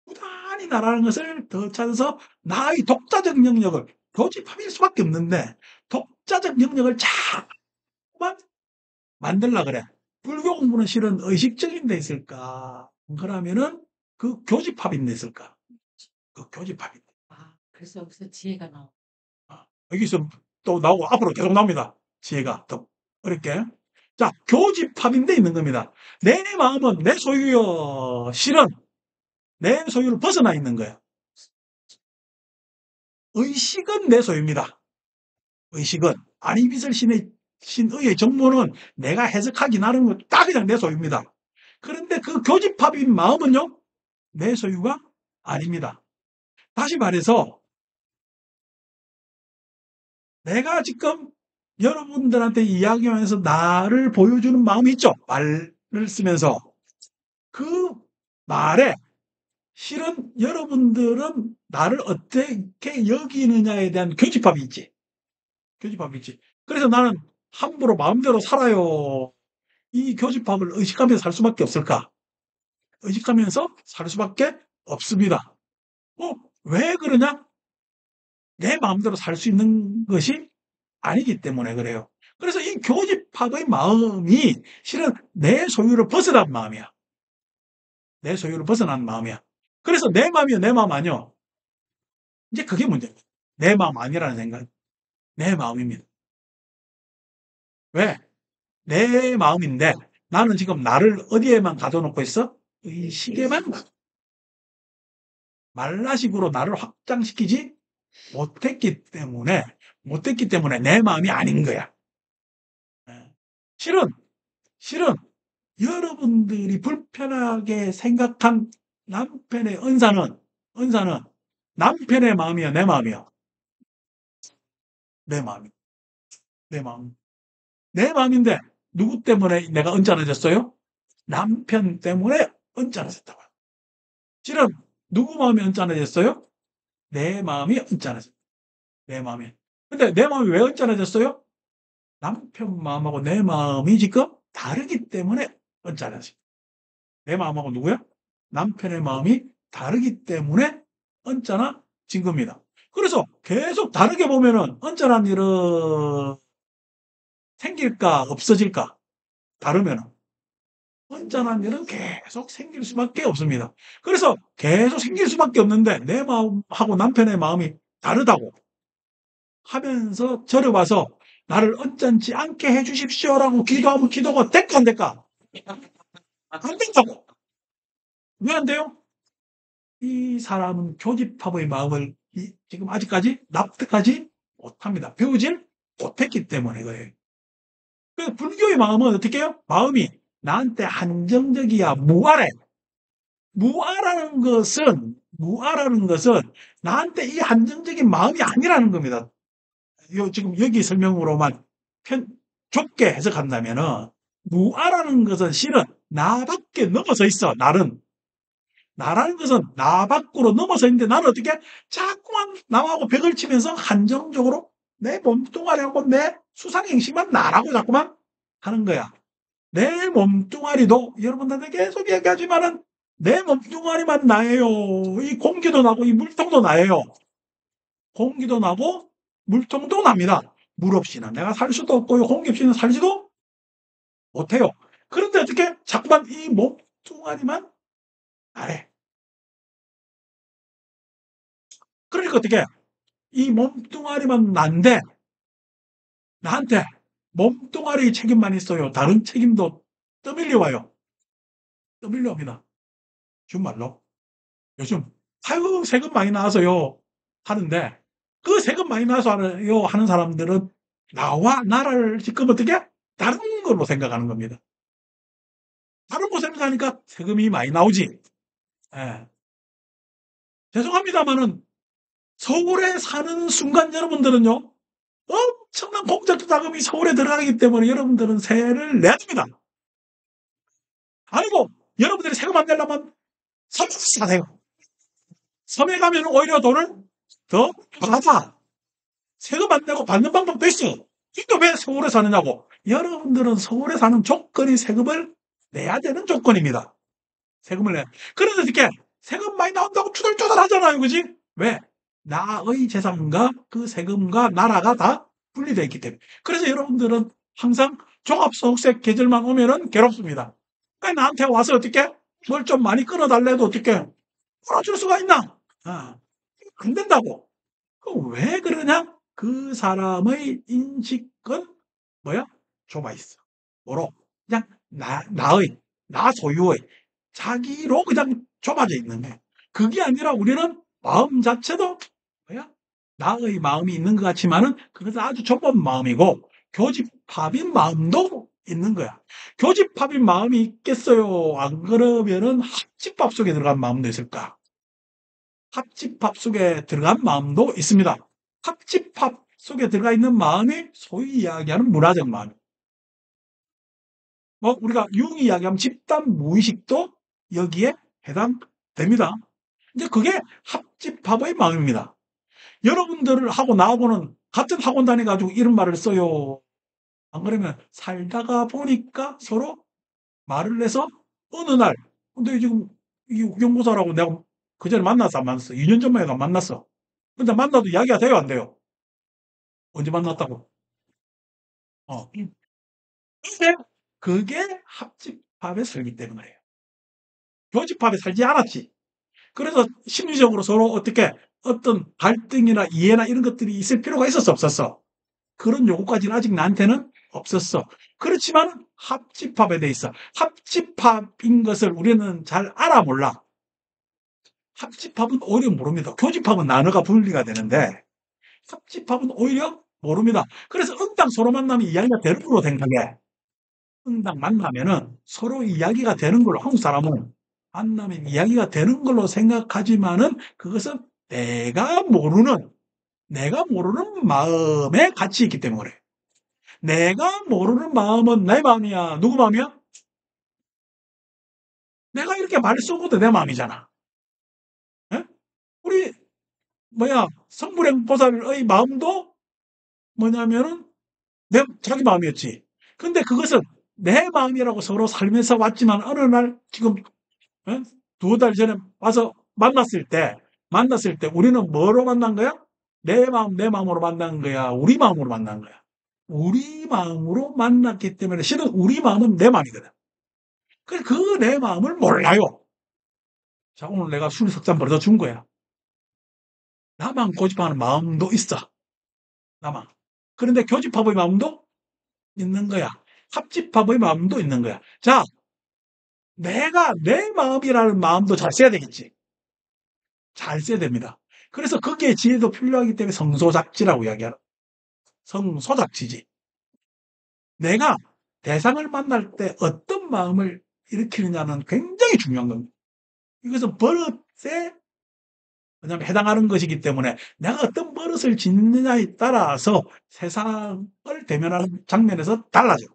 부단히 시간이나라는 것을 더 찾아서 나의 독자적 영역을 교집합일 수밖에 없는데 독자적 영역을 자꾸만 만들라 그래. 불교 공부는 실은 의식적인 데 있을까? 그러면은 그 교집합인 데 있을까? 그 교집합인 데. 그래서 여기서 지혜가 나오고. 여기서 또 나오고 앞으로 계속 나옵니다. 지혜가 더 어렵게. 자, 교집합인데 있는 겁니다. 내 마음은 내 소유요. 실은 내 소유를 벗어나 있는 거예요. 의식은 내 소유입니다. 의식은 아니비설 신의의 정보는 내가 해석하기 나름 딱 그냥 내 소유입니다. 그런데 그 교집합인 마음은요, 내 소유가 아닙니다. 다시 말해서 내가 지금 여러분들한테 이야기하면서 나를 보여주는 마음이 있죠. 말을 쓰면서. 그 말에 실은 여러분들은 나를 어떻게 여기느냐에 대한 교집합이 있지. 교집합이 있지. 그래서 나는 함부로 마음대로 살아요. 이 교집합을 의식하면서 살 수밖에 없을까? 의식하면서 살 수밖에 없습니다. 왜 그러냐? 내 마음대로 살 수 있는 것이 아니기 때문에 그래요. 그래서 이 교집합의 마음이 실은 내 소유를 벗어난 마음이야. 내 소유를 벗어난 마음이야. 그래서 내 마음이요, 내 마음 아니요. 이제 그게 문제입니다. 내 마음 아니라는 생각. 내 마음입니다. 왜? 내 마음인데 나는 지금 나를 어디에만 가둬놓고 있어? 의식에만 말라식으로 나를 확장시키지 못했기 때문에 내 마음이 아닌 거야. 실은 여러분들이 불편하게 생각한 남편의 은사는 남편의 마음이야, 내 마음이야. 내 마음이. 내 마음. 내 마음인데 누구 때문에 내가 언짢아졌어요? 남편 때문에 언짢아졌다고. 실은 누구 마음이 언짢아졌어요? 내 마음이 언짢아졌다. 내 마음이. 근데 내 마음이 왜 언짢아졌어요? 남편 마음하고 내 마음이 지금 다르기 때문에 언짢아졌어요. 내 마음하고 누구야? 남편의 마음이 다르기 때문에 언짢아진 겁니다. 그래서 계속 다르게 보면은 언짢은 일은 생길까 없어질까? 다르면은 언짢은 일은 계속 생길 수밖에 없습니다. 그래서 계속 생길 수밖에 없는데 내 마음하고 남편의 마음이 다르다고 하면서 절여와서 나를 언짢지 않게 해주십시오라고 기도하면 기도가 될까 안 될까? 안 된다고. 왜 안 돼요? 이 사람은 교집합의 마음을 지금 아직까지 납득하지 못합니다. 배우질 못했기 때문에 그래요. 그래서 불교의 마음은 어떻게 해요? 마음이 나한테 한정적이야, 무아래. 무아라는 것은 나한테 이 한정적인 마음이 아니라는 겁니다. 지금 여기 설명으로만 좁게 해석한다면은 무아라는 것은 실은 나밖에 넘어서 있어. 나라는 것은 나 밖으로 넘어서 있는데 나는 어떻게 자꾸만 남하고 벽을 치면서 한정적으로 내 몸뚱아리하고 내 수상행시만 나라고 자꾸만 하는 거야. 내 몸뚱아리도 여러분들한테 계속 얘기하지만은 내 몸뚱아리만 나예요. 이 공기도 나고 이 물통도 나예요. 공기도 나고 물통도 납니다. 물 없이는 내가 살 수도 없고 공기 없이는 살지도 못해요. 그런데 어떻게 자꾸만 이 몸뚱아리만 나래. 그러니까 어떻게 이 몸뚱아리만 난데 나한테 몸뚱아리 책임만 있어요. 다른 책임도 떠밀려 와요. 떠밀려 옵니다. 정말로. 요즘 아유 세금 많이 나와서요 하는데 그 세금 많이 나와서요 하는 사람들은 나와 나라를 지금 어떻게 다른 걸로 생각하는 겁니다. 다른 거 생각하니까 세금이 많이 나오지. 예. 죄송합니다만은 서울에 사는 순간 여러분들은요 엄청난 공적 자금이 서울에 들어가기 때문에 여러분들은 세를 내야 됩니다. 아니고 여러분들이 세금 안 내려면 섬에 사세요. 섬에 가면 오히려 돈을 더 받아. 세금 안 내고 받는 방법도 있어. 근데 왜 서울에 사느냐고. 여러분들은 서울에 사는 조건이 세금을 내야 되는 조건입니다. 세금을 내. 그래서 어떻게 세금 많이 나온다고 투덜투덜 하잖아요. 그지? 왜? 나의 재산과 그 세금과 나라가 다 분리되어 있기 때문에. 그래서 여러분들은 항상 종합소득세 계절만 오면은 괴롭습니다. 그러니까 나한테 와서 어떻게 뭘 좀 많이 끊어달래도 어떻게 끊어줄 수가 있나? 아, 안 된다고. 왜 그러냐? 그 사람의 인식은 뭐야? 좁아 있어. 뭐로? 그냥 나 소유의, 자기로 그냥 좁아져 있는 거야. 그게 아니라 우리는 마음 자체도 뭐야? 나의 마음이 있는 것 같지만은 그것은 아주 좁은 마음이고 교집합인 마음도 있는 거야. 교집합인 마음이 있겠어요? 안 그러면은 합집합 속에 들어간 마음도 있을까? 합집합 속에 들어간 마음도 있습니다. 합집합 속에 들어가 있는 마음이 소위 이야기하는 문화적 마음. 우리가 융이 이야기하면 집단 무의식도 여기에 해당됩니다. 이제 그게 합집합의 마음입니다. 여러분들하고 나하고는 같은 학원 다녀가지고 이런 말을 써요. 안 그러면 살다가 보니까 서로 말을 해서 어느 날, 근데 지금 이 국영고사라고 내가 그 전에 만났어, 안 만났어? 2년 전만에 안 만났어. 근데 만나도 이야기가 돼요, 안 돼요? 언제 만났다고? 어. 근데 그게 합집합에 살기 때문이에요. 교집합에 살지 않았지. 그래서 심리적으로 서로 어떻게 어떤 갈등이나 이해나 이런 것들이 있을 필요가 있었어, 없었어? 그런 요구까지는 아직 나한테는 없었어. 그렇지만 합집합에 돼 있어. 합집합인 것을 우리는 잘 알아 몰라. 합집합은 오히려 모릅니다. 교집합은 나눠가 분리가 되는데 합집합은 오히려 모릅니다. 그래서 응당 서로 만나면 이야기가 되는 걸로 생각해. 응당 만나면은 서로 이야기가 되는 걸로, 한국 사람은 만나면 이야기가 되는 걸로 생각하지만은 그것은 내가 모르는 마음에 같이 있기 때문에 그래. 내가 모르는 마음은 내 마음이야. 누구 마음이야? 내가 이렇게 말 쏘고도 내 마음이잖아. 예? 우리 성불행보살의 마음도 뭐냐면은 자기 마음이었지. 근데 그것은 내 마음이라고 서로 살면서 왔지만 어느 날 지금 두어 달 전에 와서 만났을 때 우리는 뭐로 만난 거야? 내 마음으로 만난 거야. 우리 마음으로 만난 거야. 우리 마음으로 만났기 때문에 실은 우리 마음은 내 마음이거든. 그 내 마음을 몰라요. 자, 오늘 내가 술 석잔 벌어다 준 거야. 나만 고집하는 마음도 있어. 나만. 그런데 교집합의 마음도 있는 거야. 합집합의 마음도 있는 거야. 자, 내가 내 마음이라는 마음도 잘 써야 되겠지. 잘 써야 됩니다. 그래서 거기에 지혜도 필요하기 때문에 성소작지라고 이야기하는. 성소작지지. 내가 대상을 만날 때 어떤 마음을 일으키느냐는 굉장히 중요한 겁니다. 이것은 버릇에 왜냐하면 해당하는 것이기 때문에 내가 어떤 버릇을 짓느냐에 따라서 세상을 대면하는 장면에서 달라져.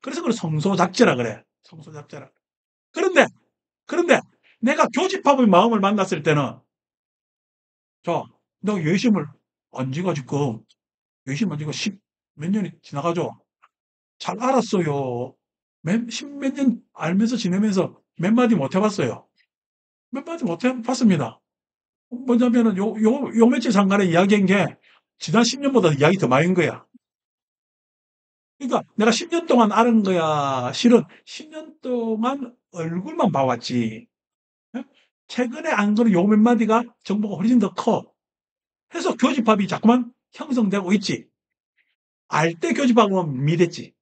그래서 그걸 성소작지라 그래. 성소작지라. 그런데 내가 교집합의 마음을 만났을 때는 너 외심을 안 지가 지금 외심 안 지가 10몇 년이 지나가죠. 잘 알았어요. 십몇 년 알면서 지내면서 몇 마디 못 해봤어요. 몇 마디 못 해봤습니다. 뭐냐면은 요 며칠 상간에 이야기한 게 지난 10년보다 이야기 더 많은 거야. 그러니까 내가 10년 동안 아는 거야. 실은 10년 동안 얼굴만 봐왔지. 예? 최근에 안 거는 요 몇 마디가 정보가 훨씬 더 커. 해서 교집합이 자꾸만 형성되고 있지. 알 때 교집합은 밋밋했지.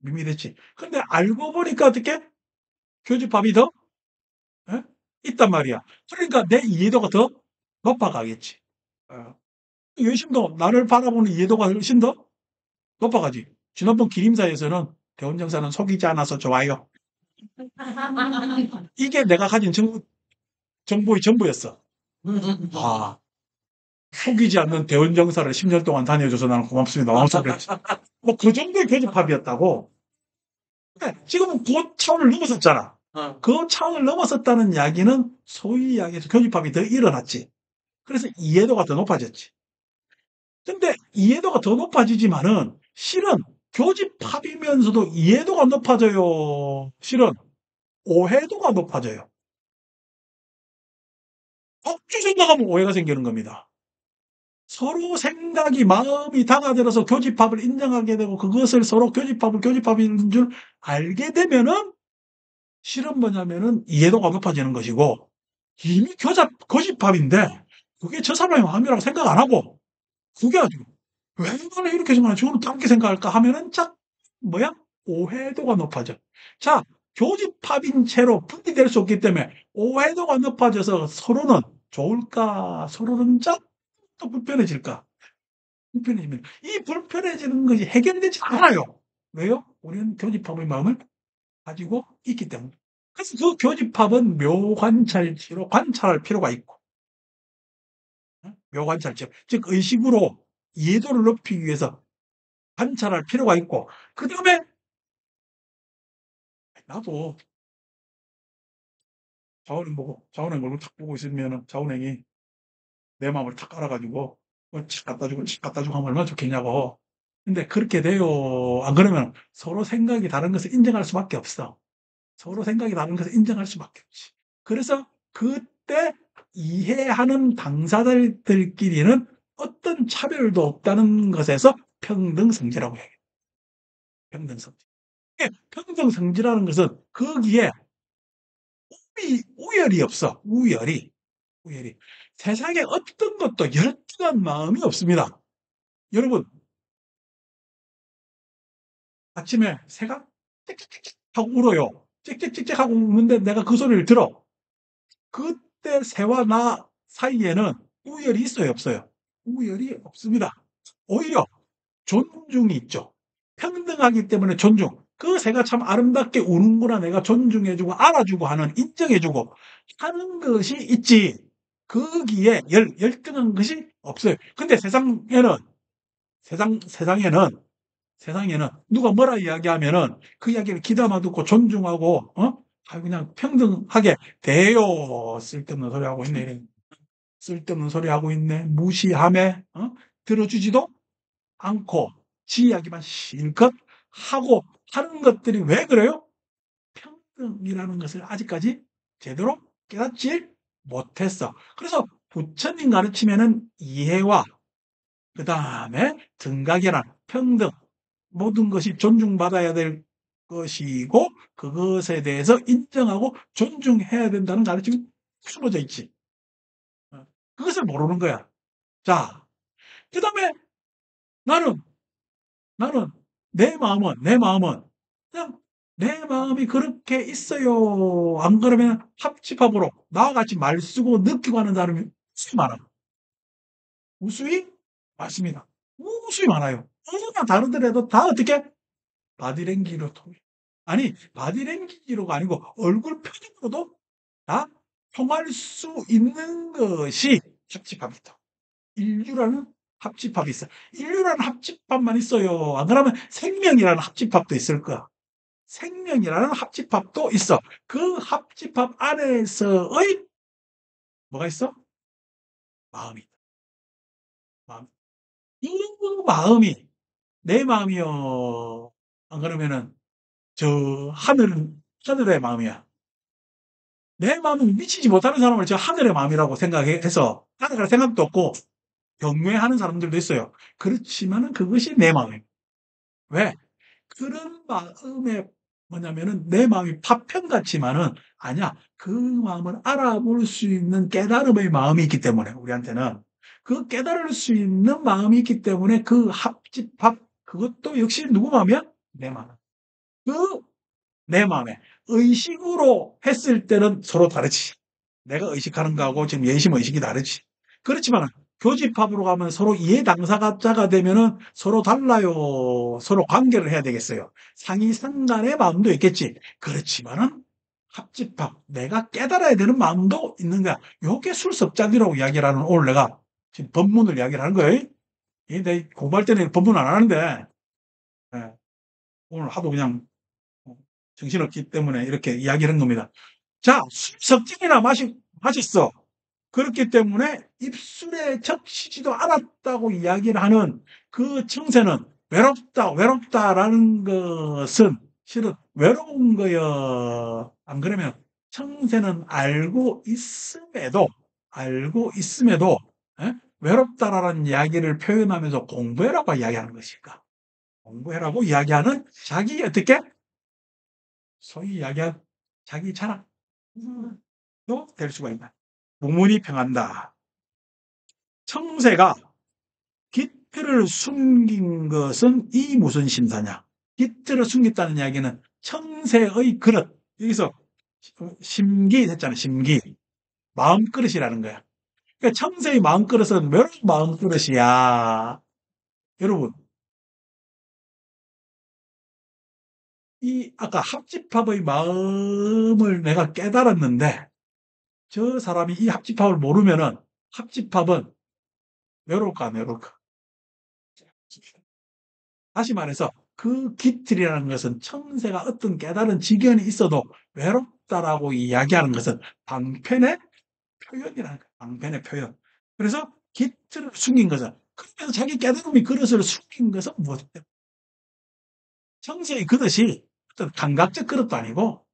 밋밋했지. 근데 알고 보니까 어떻게 교집합이 더 예? 있단 말이야. 그러니까 내 이해도가 더 높아가겠지. 어. 유심도 나를 바라보는 이해도가 훨씬 더 높아가지. 지난번 기림사에서는 대원정사는 속이지 않아서 좋아요. 이게 내가 가진 정보의 전부였어. 아, 속이지 않는 대원정사를 10년 동안 다녀줘서 나는 고맙습니다. 왕성 그랬지. 뭐 그 정도의 교집합이었다고. 근데 지금은 그 차원을 넘어섰잖아. 그 차원을 넘어섰다는 이야기는 소위 이야기해서 교집합이 더 일어났지. 그래서 이해도가 더 높아졌지. 근데 이해도가 더 높아지지만은 실은 교집합이면서도 이해도가 높아져요. 실은 오해도가 높아져요. 억지 생각하면 오해가 생기는 겁니다. 서로 생각이 마음이 다가들어서 교집합을 인정하게 되고 그것을 서로 교집합인 줄 알게 되면은 실은 뭐냐면은 이해도가 높아지는 것이고 이미 교집합인데 그게 저 사람의 마음이라고 생각 안 하고 그게 아주 왜 나는 이렇게 생각하나 저는 다르게 생각할까 하면은 뭐야? 오해도가 높아져. 자, 교집합인 채로 분리될 수 없기 때문에 오해도가 높아져서 서로는 좋을까? 서로는 또 불편해질까? 불편해지면 이 불편해지는 것이 해결되지 않아요. 왜요? 우리는 교집합의 마음을 가지고 있기 때문에. 그래서 그 교집합은 묘관찰치로 관찰할 필요가 있고, 묘관찰치, 즉 의식으로 이해도를 높이기 위해서 관찰할 필요가 있고, 그 다음에 나도 자원행 보고 자원행 얼굴 탁 보고 있으면 자원행이 내 마음을 탁 알아가지고 칙 갖다 주고 칙 갖다 주고 하면 얼마나 좋겠냐고. 근데 그렇게 돼요. 안 그러면 서로 생각이 다른 것을 인정할 수밖에 없어. 서로 생각이 다른 것을 인정할 수밖에 없지. 그래서 그때 이해하는 당사자들끼리는 어떤 차별도 없다는 것에서 평등성지라고 해요. 평등성지. 평등성지라는 것은 거기에 우열이 없어. 우열이. 세상에 어떤 것도 열등한 마음이 없습니다. 여러분, 아침에 새가 짹짹짹짹 하고 울어요. 짹짹짹짹 하고 우는데 내가 그 소리를 들어. 그때 새와 나 사이에는 우열이 있어요, 없어요? 우열이 없습니다. 오히려 존중이 있죠. 평등하기 때문에 존중. 그 새가 참 아름답게 우는구나 내가 존중해주고 알아주고 하는 인정해주고 하는 것이 있지. 거기에 열등한 것이 없어요. 근데 세상에는 누가 뭐라 이야기하면은 그 이야기를 귀담아 듣고 존중하고 그냥 평등하게 돼요. 쓸데없는 소리 하고 있네. 쓸데없는 소리 하고 있네. 무시하며 들어주지도 않고 지 이야기만 실컷 하고 하는 것들이 왜 그래요? 평등이라는 것을 아직까지 제대로 깨닫지 못했어. 그래서 부처님 가르치면은 이해와 그 다음에 등각이란 평등 모든 것이 존중받아야 될 것이고 그것에 대해서 인정하고 존중해야 된다는 가르침이 숨어져 있지. 그것을 모르는 거야. 자, 그 다음에 나는 나는 내 마음은 그냥 내 마음이 그렇게 있어요. 안 그러면 합집합으로 나와 같이 말 쓰고 느끼고 하는 사람이 우수히 많아. 우수히 많습니다. 우수히 많아요. 어느나 다르더라도 다 어떻게 바디랭귀지로 통해. 아니 바디랭귀지로가 아니고 얼굴 표정으로도 다 통할 수 있는 것이 합집합이다. 인류라는 합집합이 있어. 인류라는 합집합만 있어요. 안 그러면 생명이라는 합집합도 있을 거야. 생명이라는 합집합도 있어. 그 합집합 안에서의 뭐가 있어? 마음이 있다. 마음. 이 마음이 내 마음이요. 안 그러면은 저 하늘의 마음이야. 내 마음은 미치지 못하는 사람을 저 하늘의 마음이라고 생각해서 따라갈 생각도 없고 경외하는 사람들도 있어요. 그렇지만은 그것이 내 마음이에요. 왜? 그런 마음에 뭐냐면은 내 마음이 파편 같지만은 아니야. 그 마음을 알아볼 수 있는 깨달음의 마음이 있기 때문에 우리한테는 그 깨달을 수 있는 마음이 있기 때문에 그 합집합 그것도 역시 누구 마음이야? 내 마음. 그 내 마음에 의식으로 했을 때는 서로 다르지. 내가 의식하는 거하고 지금 예심 의식이 다르지. 그렇지만 교집합으로 가면 서로 이해 당사자가 되면은 서로 달라요. 서로 관계를 해야 되겠어요. 상이 상간의 마음도 있겠지. 그렇지만은 합집합, 내가 깨달아야 되는 마음도 있는 거야. 요게 술석자리라고 이야기를 하는 오늘 내가 지금 법문을 이야기를 하는 거예요. 내 공부할 때는 법문 안 하는데 예, 오늘 하도 그냥 정신없기 때문에 이렇게 이야기를 한 겁니다. 자, 석증이나 마셨어. 그렇기 때문에 입술에 적시지도 않았다고 이야기를 하는 그 청세는 외롭다라는 것은 실은 외로운 거여. 안 그러면 청세는 알고 있음에도 알고 있음에도 외롭다라는 이야기를 표현하면서 공부해라고 이야기하는 것일까? 공부해라고 이야기하는 자기 어떻게? 소위 이야기한 자기 자랑도 될 수가 있다. 무문이 평한다. 청새가 깃털을 숨긴 것은 이 무슨 심사냐? 깃털을 숨겼다는 이야기는 청새의 그릇. 여기서 심기 했잖아요. 심기. 마음그릇이라는 거야. 그러니까 청새의 마음그릇은 몇 마음그릇이야. 여러분, 이 아까 합집합의 마음을 내가 깨달았는데 저 사람이 이 합집합을 모르면은 합집합은 외로울까 안 외로울까? 다시 말해서 그 깃틀이라는 것은 청새가 어떤 깨달은 지견이 있어도 외롭다라고 이야기하는 것은 방편의 표현이라는 거예요. 방편의 표현. 그래서 깃틀을 숨긴 것은 그러면서 자기 깨달음이 그릇을 숨긴 것은 무엇이에요? 청새의 그릇이 어떤 감각적 그릇도 아니고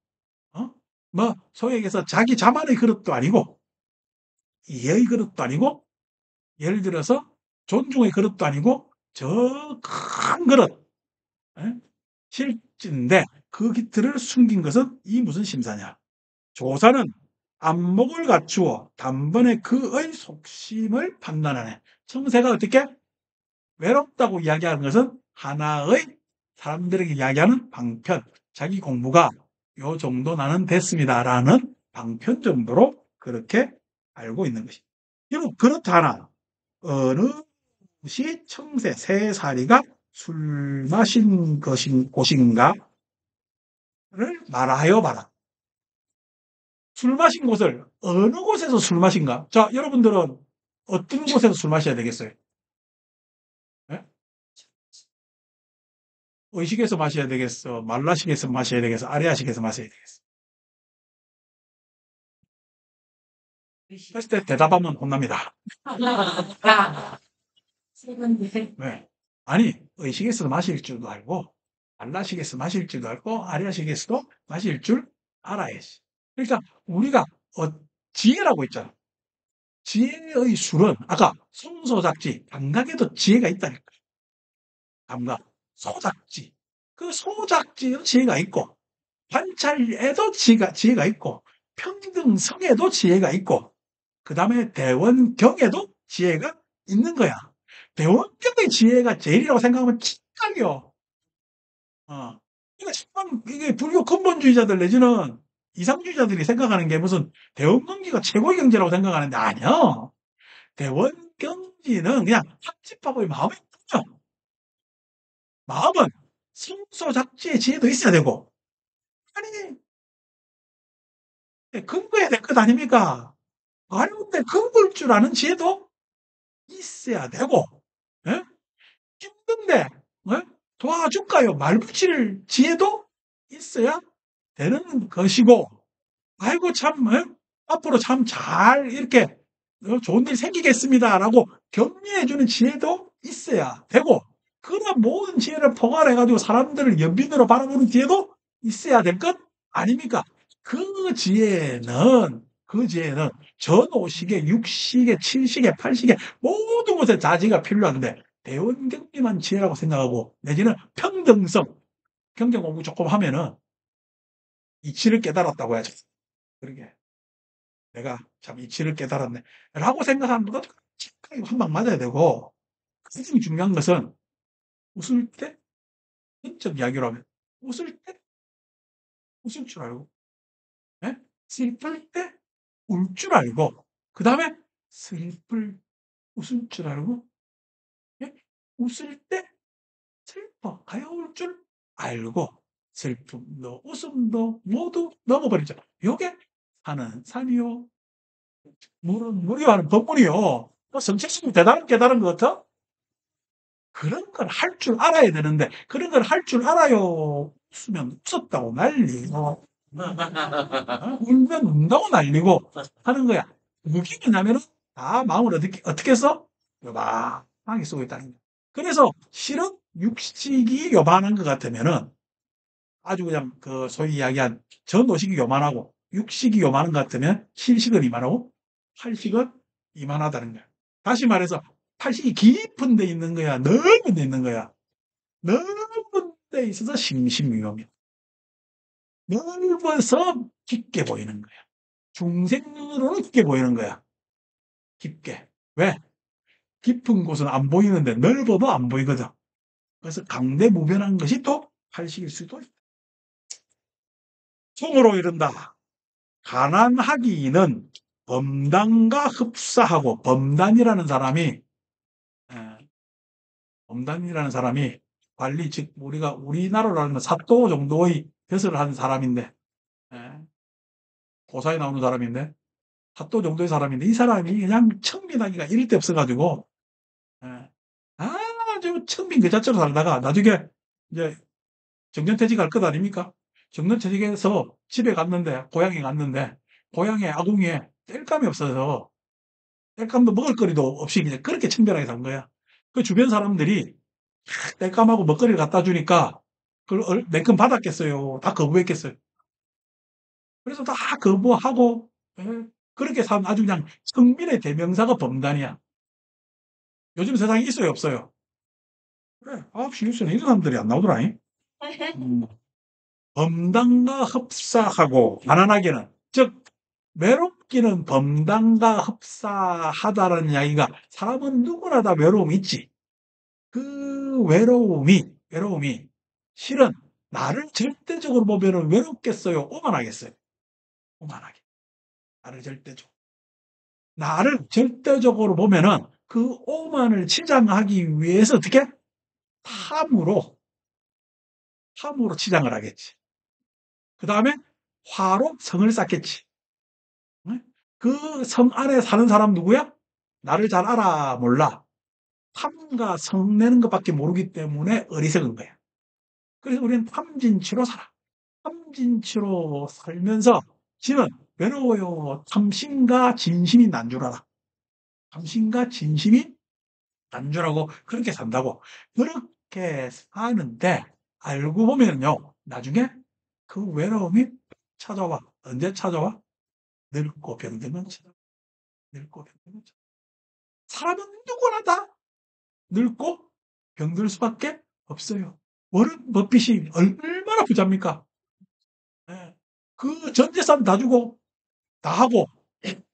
뭐 소위 얘기해서 자기 자만의 그릇도 아니고 이해의 그릇도 아니고 예를 들어서 존중의 그릇도 아니고 저 큰 그릇 실진인데 그 깃틀을 숨긴 것은 이 무슨 심사냐. 조사는 안목을 갖추어 단번에 그의 속심을 판단하네. 청새가 어떻게 외롭다고 이야기하는 것은 하나의 사람들에게 이야기하는 방편, 자기 공부가 요 정도 나는 됐습니다라는 방편 정도로 그렇게 알고 있는 것입니다. 여러분 그렇다나 어느 곳이 청새 세 사리가 술 마신 곳인가를 말하여 봐라. 술 마신 곳을 어느 곳에서 술 마신가? 자, 여러분들은 어떤 곳에서 술 마셔야 되겠어요? 예? 의식에서 마셔야 되겠어? 말라식에서 마셔야 되겠어? 아래아식에서 마셔야 되겠어? 그랬을 때 대답하면 혼납니다. 왜? 아니, 의식에서 마실 줄도 알고, 말라식에서 마실 줄도 알고, 아래아식에서도 마실 줄 알아야지. 그러니까 우리가 지혜라고 했잖아. 지혜의 술은 아까 성소작지, 감각에도 지혜가 있다니까. 감각, 소작지. 그 소작지의 지혜가 있고, 관찰에도 지혜가 있고, 평등성에도 지혜가 있고, 그 다음에 대원경에도 지혜가 있는 거야. 대원경의 지혜가 제일이라고 생각하면 착각이요. 그러니까 참 이게 불교 근본주의자들 내지는 이상주의자들이 생각하는 게 무슨 대원경지가 최고의 경지라고 생각하는데 아니야. 대원경지는 그냥 합집합의 마음이 있죠. 마음은 성소작지의 지혜도 있어야 되고 아니 근거해야 될 것 아닙니까? 아니 근데 근거일 줄 아는 지혜도 있어야 되고 예? 힘든데 도와줄까요? 말 붙일 지혜도 있어야 되는 것이고 아이고 참 앞으로 참 잘 이렇게 좋은 일 생기겠습니다라고 격려해주는 지혜도 있어야 되고 그런 모든 지혜를 포괄해가지고 사람들을 연민으로 바라보는 지혜도 있어야 될 것 아닙니까? 그 지혜는 전오식에, 육식에, 칠식에, 팔식에 모든 곳에 자지가 필요한데 대원경비만 지혜라고 생각하고 내지는 평등성, 경제 공부 조금 하면은 이치를 깨달았다고 해야죠. 그러게 내가 참 이치를 깨달았네 라고 생각하는 것도 한 방 맞아야 되고 가장 중요한 것은 웃을 때 인적 이야기로 하면 웃을 때 웃을 줄 알고 슬플 때 울 줄 알고 그 다음에 웃을 줄 알고 웃을 때 슬퍼 가여울 줄 알고 슬픔도 웃음도 모두 넘어버리자. 요게 사는 삶이요. 물은 물이요 하는 법문이요. 성책심이 대단한 깨달은 것 같아? 그런 걸 할 줄 알아야 되는데 그런 걸 할 줄 알아요. 웃으면 웃었다고 난리고 울면 운다고 난리고 하는 거야. 그게 뭐냐면은 다 마음을 어떻게 써? 요만하게 쓰고 있다는 거야. 그래서 실은 육식이 요만한 것 같으면은 아주 그냥 그 소위 이야기한 전노식이 요만하고 육식이 요만한 것 같으면 실식은 이만하고 팔식은 이만하다는 거야. 다시 말해서 팔식이 깊은 데 있는 거야, 넓은 데 있는 거야. 넓은 데 있어서 심신미묘입니다. 넓어서 깊게 보이는 거야. 중생으로는 깊게 보이는 거야. 깊게. 왜? 깊은 곳은 안 보이는데 넓어도 안 보이거든. 그래서 강대무변한 것이 또 팔식일 수도 있다. 총으로 이른다. 가난하기는 범단과 흡사하고, 범단이라는 사람이 범단이라는 사람이 관리, 즉 우리가 우리나라로 하면 사또 정도의 벼슬을 한 사람인데, 고사에 나오는 사람인데, 사또 정도의 사람인데, 이 사람이 그냥 청빈하기가 이를 데 없어가지고 아주 청빈 그 자체로 살다가 나중에 이제 정년퇴직할 것 아닙니까? 정년퇴직해서 집에 갔는데, 고향에 갔는데, 고향에 아궁이에 땔감이 없어서 땔감도 먹을 거리도 없이 그냥 그렇게 청빈하게 산 거야. 그 주변 사람들이 땔감하고 먹거리를 갖다 주니까 그걸 냉큼 받았겠어요? 다 거부했겠어요? 그래서 다 거부하고 그렇게 산 아주 그냥 청빈의 대명사가 범단이야. 요즘 세상에 있어요, 없어요? 그래, 9시 뉴스는 이런 사람들이 안 나오더라니. 범단과 흡사하고 가난하기는, 즉 외롭기는 범단과 흡사하다라는 이야기가, 사람은 누구나 다 외로움이 있지. 그 외로움이 실은 나를 절대적으로 보면은 외롭겠어요? 오만하겠어요? 오만하게. 나를 절대적으로 보면은 그 오만을 치장하기 위해서 어떻게? 탐으로 치장을 하겠지. 그 다음에 화로 성을 쌓겠지. 그 성 안에 사는 사람 누구야? 나를 잘 알아, 몰라. 탐과 성내는 것밖에 모르기 때문에 어리석은 거야. 그래서 우리는 탐진치로 살아. 탐진치로 살면서 지는 외로워요. 탐심과 진심이 난주라라. 탐심과 진심이 난주라고 그렇게 산다고. 그렇게 사는데 알고 보면요, 나중에 그 외로움이 찾아와. 언제 찾아와? 늙고 병들면 찾아와. 늙고 병들면 찾아와. 사람은 누구나 다 늙고 병들 수밖에 없어요. 워런 버핏이 얼마나 부자입니까? 예. 그 전 재산 다 주고 다 하고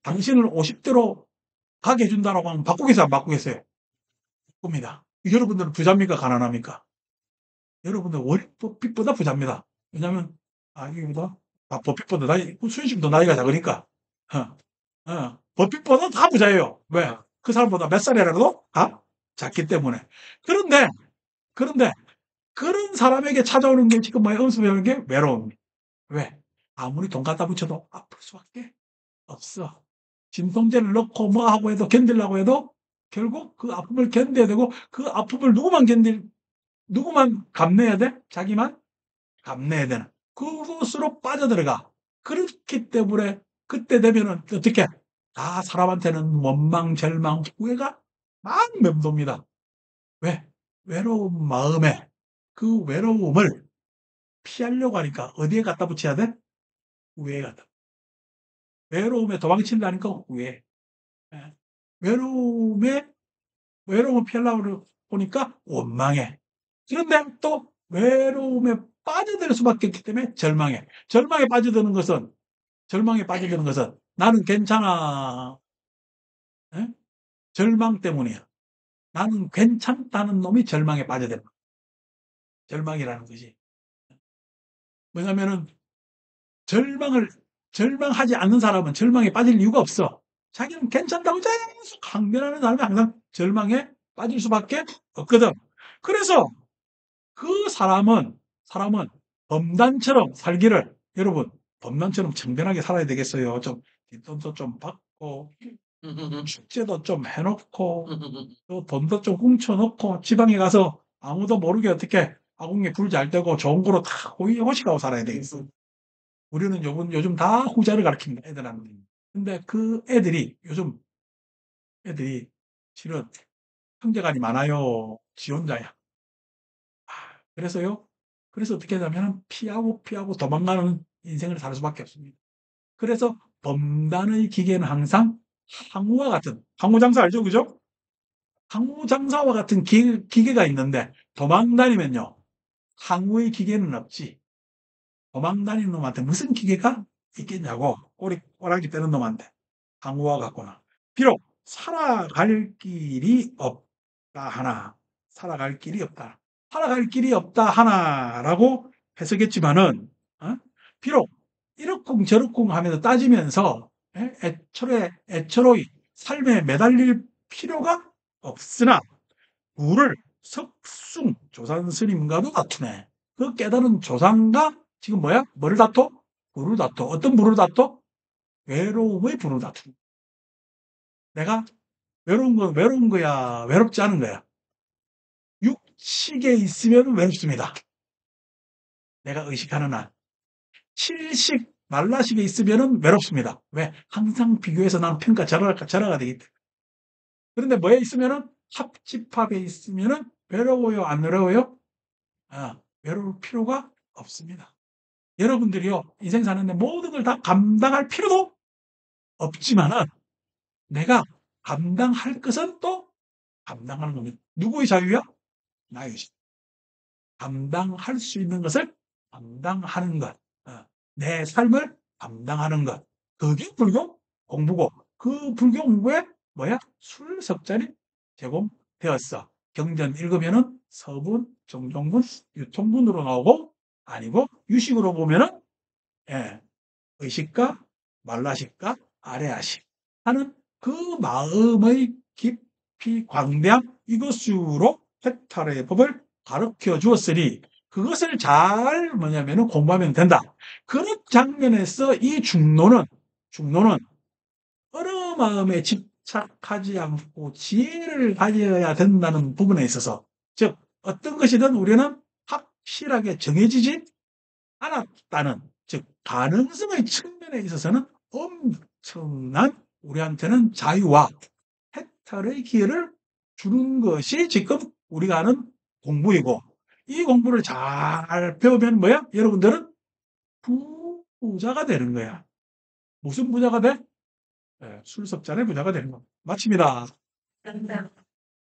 당신을 50대로 가게 해준다라고 하면 바꾸겠어요, 안 바꾸겠어요? 바꿉니다. 여러분들은 부자입니까, 가난합니까? 여러분들 워런 버핏보다 부자입니다. 왜냐하면 이거보다 버핏보다 순심도 나이가 작으니까. 버핏보다 다 부자예요. 왜? 그 사람보다 몇 살이라도 다 작기 때문에. 그런데 그런데 그런 사람에게 찾아오는 게 지금 뭐야? 엄습해오는 게 외로움입니다. 왜? 아무리 돈 갖다 붙여도 아플 수밖에 없어. 진통제를 넣고 뭐 하고 해도 견디려고 해도 결국 그 아픔을 견뎌야 되고, 그 아픔을 누구만 감내야 돼? 자기만 감내야 되는. 그곳으로 빠져들어가. 그렇기 때문에 그때 되면은 어떻게? 다 사람한테는 원망, 절망, 후회가 막 맴돕니다. 왜? 외로운 마음에 그 외로움을 피하려고 하니까 어디에 갖다 붙여야 돼? 후회에 갖다. 외로움에 도망친다니까 후회. 예. 외로움을 피하려고 보니까 원망해. 그런데 또 외로움에 빠져들 수밖에 없기 때문에 절망해. 절망에 빠져드는 것은 나는 괜찮아. 예? 절망 때문이야. 나는 괜찮다는 놈이 절망에 빠져들어. 절망이라는 것이. 왜냐면은 절망하지 않는 사람은 절망에 빠질 이유가 없어. 자기는 괜찮다고 계속 강변하는 사람이 항상 절망에 빠질 수밖에 없거든. 그래서 그 사람은 범단처럼 살기를, 여러분, 범단처럼 청변하게 살아야 되겠어요. 좀 뒷돈도 좀 받고, 축제도 좀 해놓고, 또 돈도 좀 훔쳐놓고, 지방에 가서 아무도 모르게 어떻게 아궁에 불 잘 떼고 좋은 거로 다 호식하고 살아야 되겠어. 우리는 요즘 다 후자를 가르칩니다, 애들한테. 근데 그 애들이 실은 형제간이 많아요. 지 혼자야. 그래서요, 그래서 어떻게 하냐면 피하고 도망가는 인생을 살 수밖에 없습니다. 그래서 범단의 기계는 항상 항우와 같은, 항우장사 알죠? 그죠? 항우장사와 같은 기계가 있는데 도망 다니면요. 항우의 기계는 없지. 도망 다니는 놈한테 무슨 기계가 있겠냐고. 꼬라지 빼는 놈한테. 항우와 같구나. 비록 살아갈 길이 없다 하나. 살아갈 길이 없다. 살아갈 길이 없다 하나라고 해석했지만은 어? 비록 이러쿵 저러쿵 하면서 따지면서 애초로이 삶에 매달릴 필요가 없으나 구를 석숭 조산 스님과도 다투네. 그 깨달은 조상과 지금 뭐야? 뭐를 다퉈? 부를 다퉈. 어떤 부를 다퉈? 외로움의 부를 다투. 내가 외로운 건 외로운 거야. 외롭지 않은 거야. 육식에 있으면 외롭습니다. 내가 의식하는 한. 칠식, 말라식에 있으면 외롭습니다. 왜? 항상 비교해서 나는 평가 절하가 되기 때문에. 그런데 뭐에 있으면은 합집합에 있으면은 외로워요? 안 외로워요? 외로울 필요가 없습니다. 여러분들이요, 인생 사는데 모든 걸 다 감당할 필요도 없지만은 내가 감당할 것은 또 감당하는 겁니다. 누구의 자유야? 나의 자유. 감당할 수 있는 것을 감당하는 것. 내 삶을 감당하는 것. 그게 불교 공부고, 그 불교 공부에 뭐야? 술 석자리 제공되었어. 경전 읽으면은 서분, 정종분, 유통분으로 나오고, 아니고 유식으로 보면은 예, 의식과 말라식과 아래아식 하는 그 마음의 깊이 광대함 이것으로 해탈의 법을 가르쳐 주었으니 그것을 잘 뭐냐면은 공부하면 된다. 그런 장면에서 이 중노는 어느 마음에 집착하지 않고 지혜를 가져야 된다는 부분에 있어서 즉 어떤 것이든 우리는 확실하게 정해지지 않았다는 즉 가능성의 측면에 있어서는 엄청난 우리한테는 자유와 해탈의 기회를 주는 것이 지금 우리가 하는 공부이고 이 공부를 잘 배우면 뭐야? 여러분들은 부자가 되는 거야. 무슨 부자가 돼? 술석잔의 부자가 되는 거. 마칩니다. 감사합니다.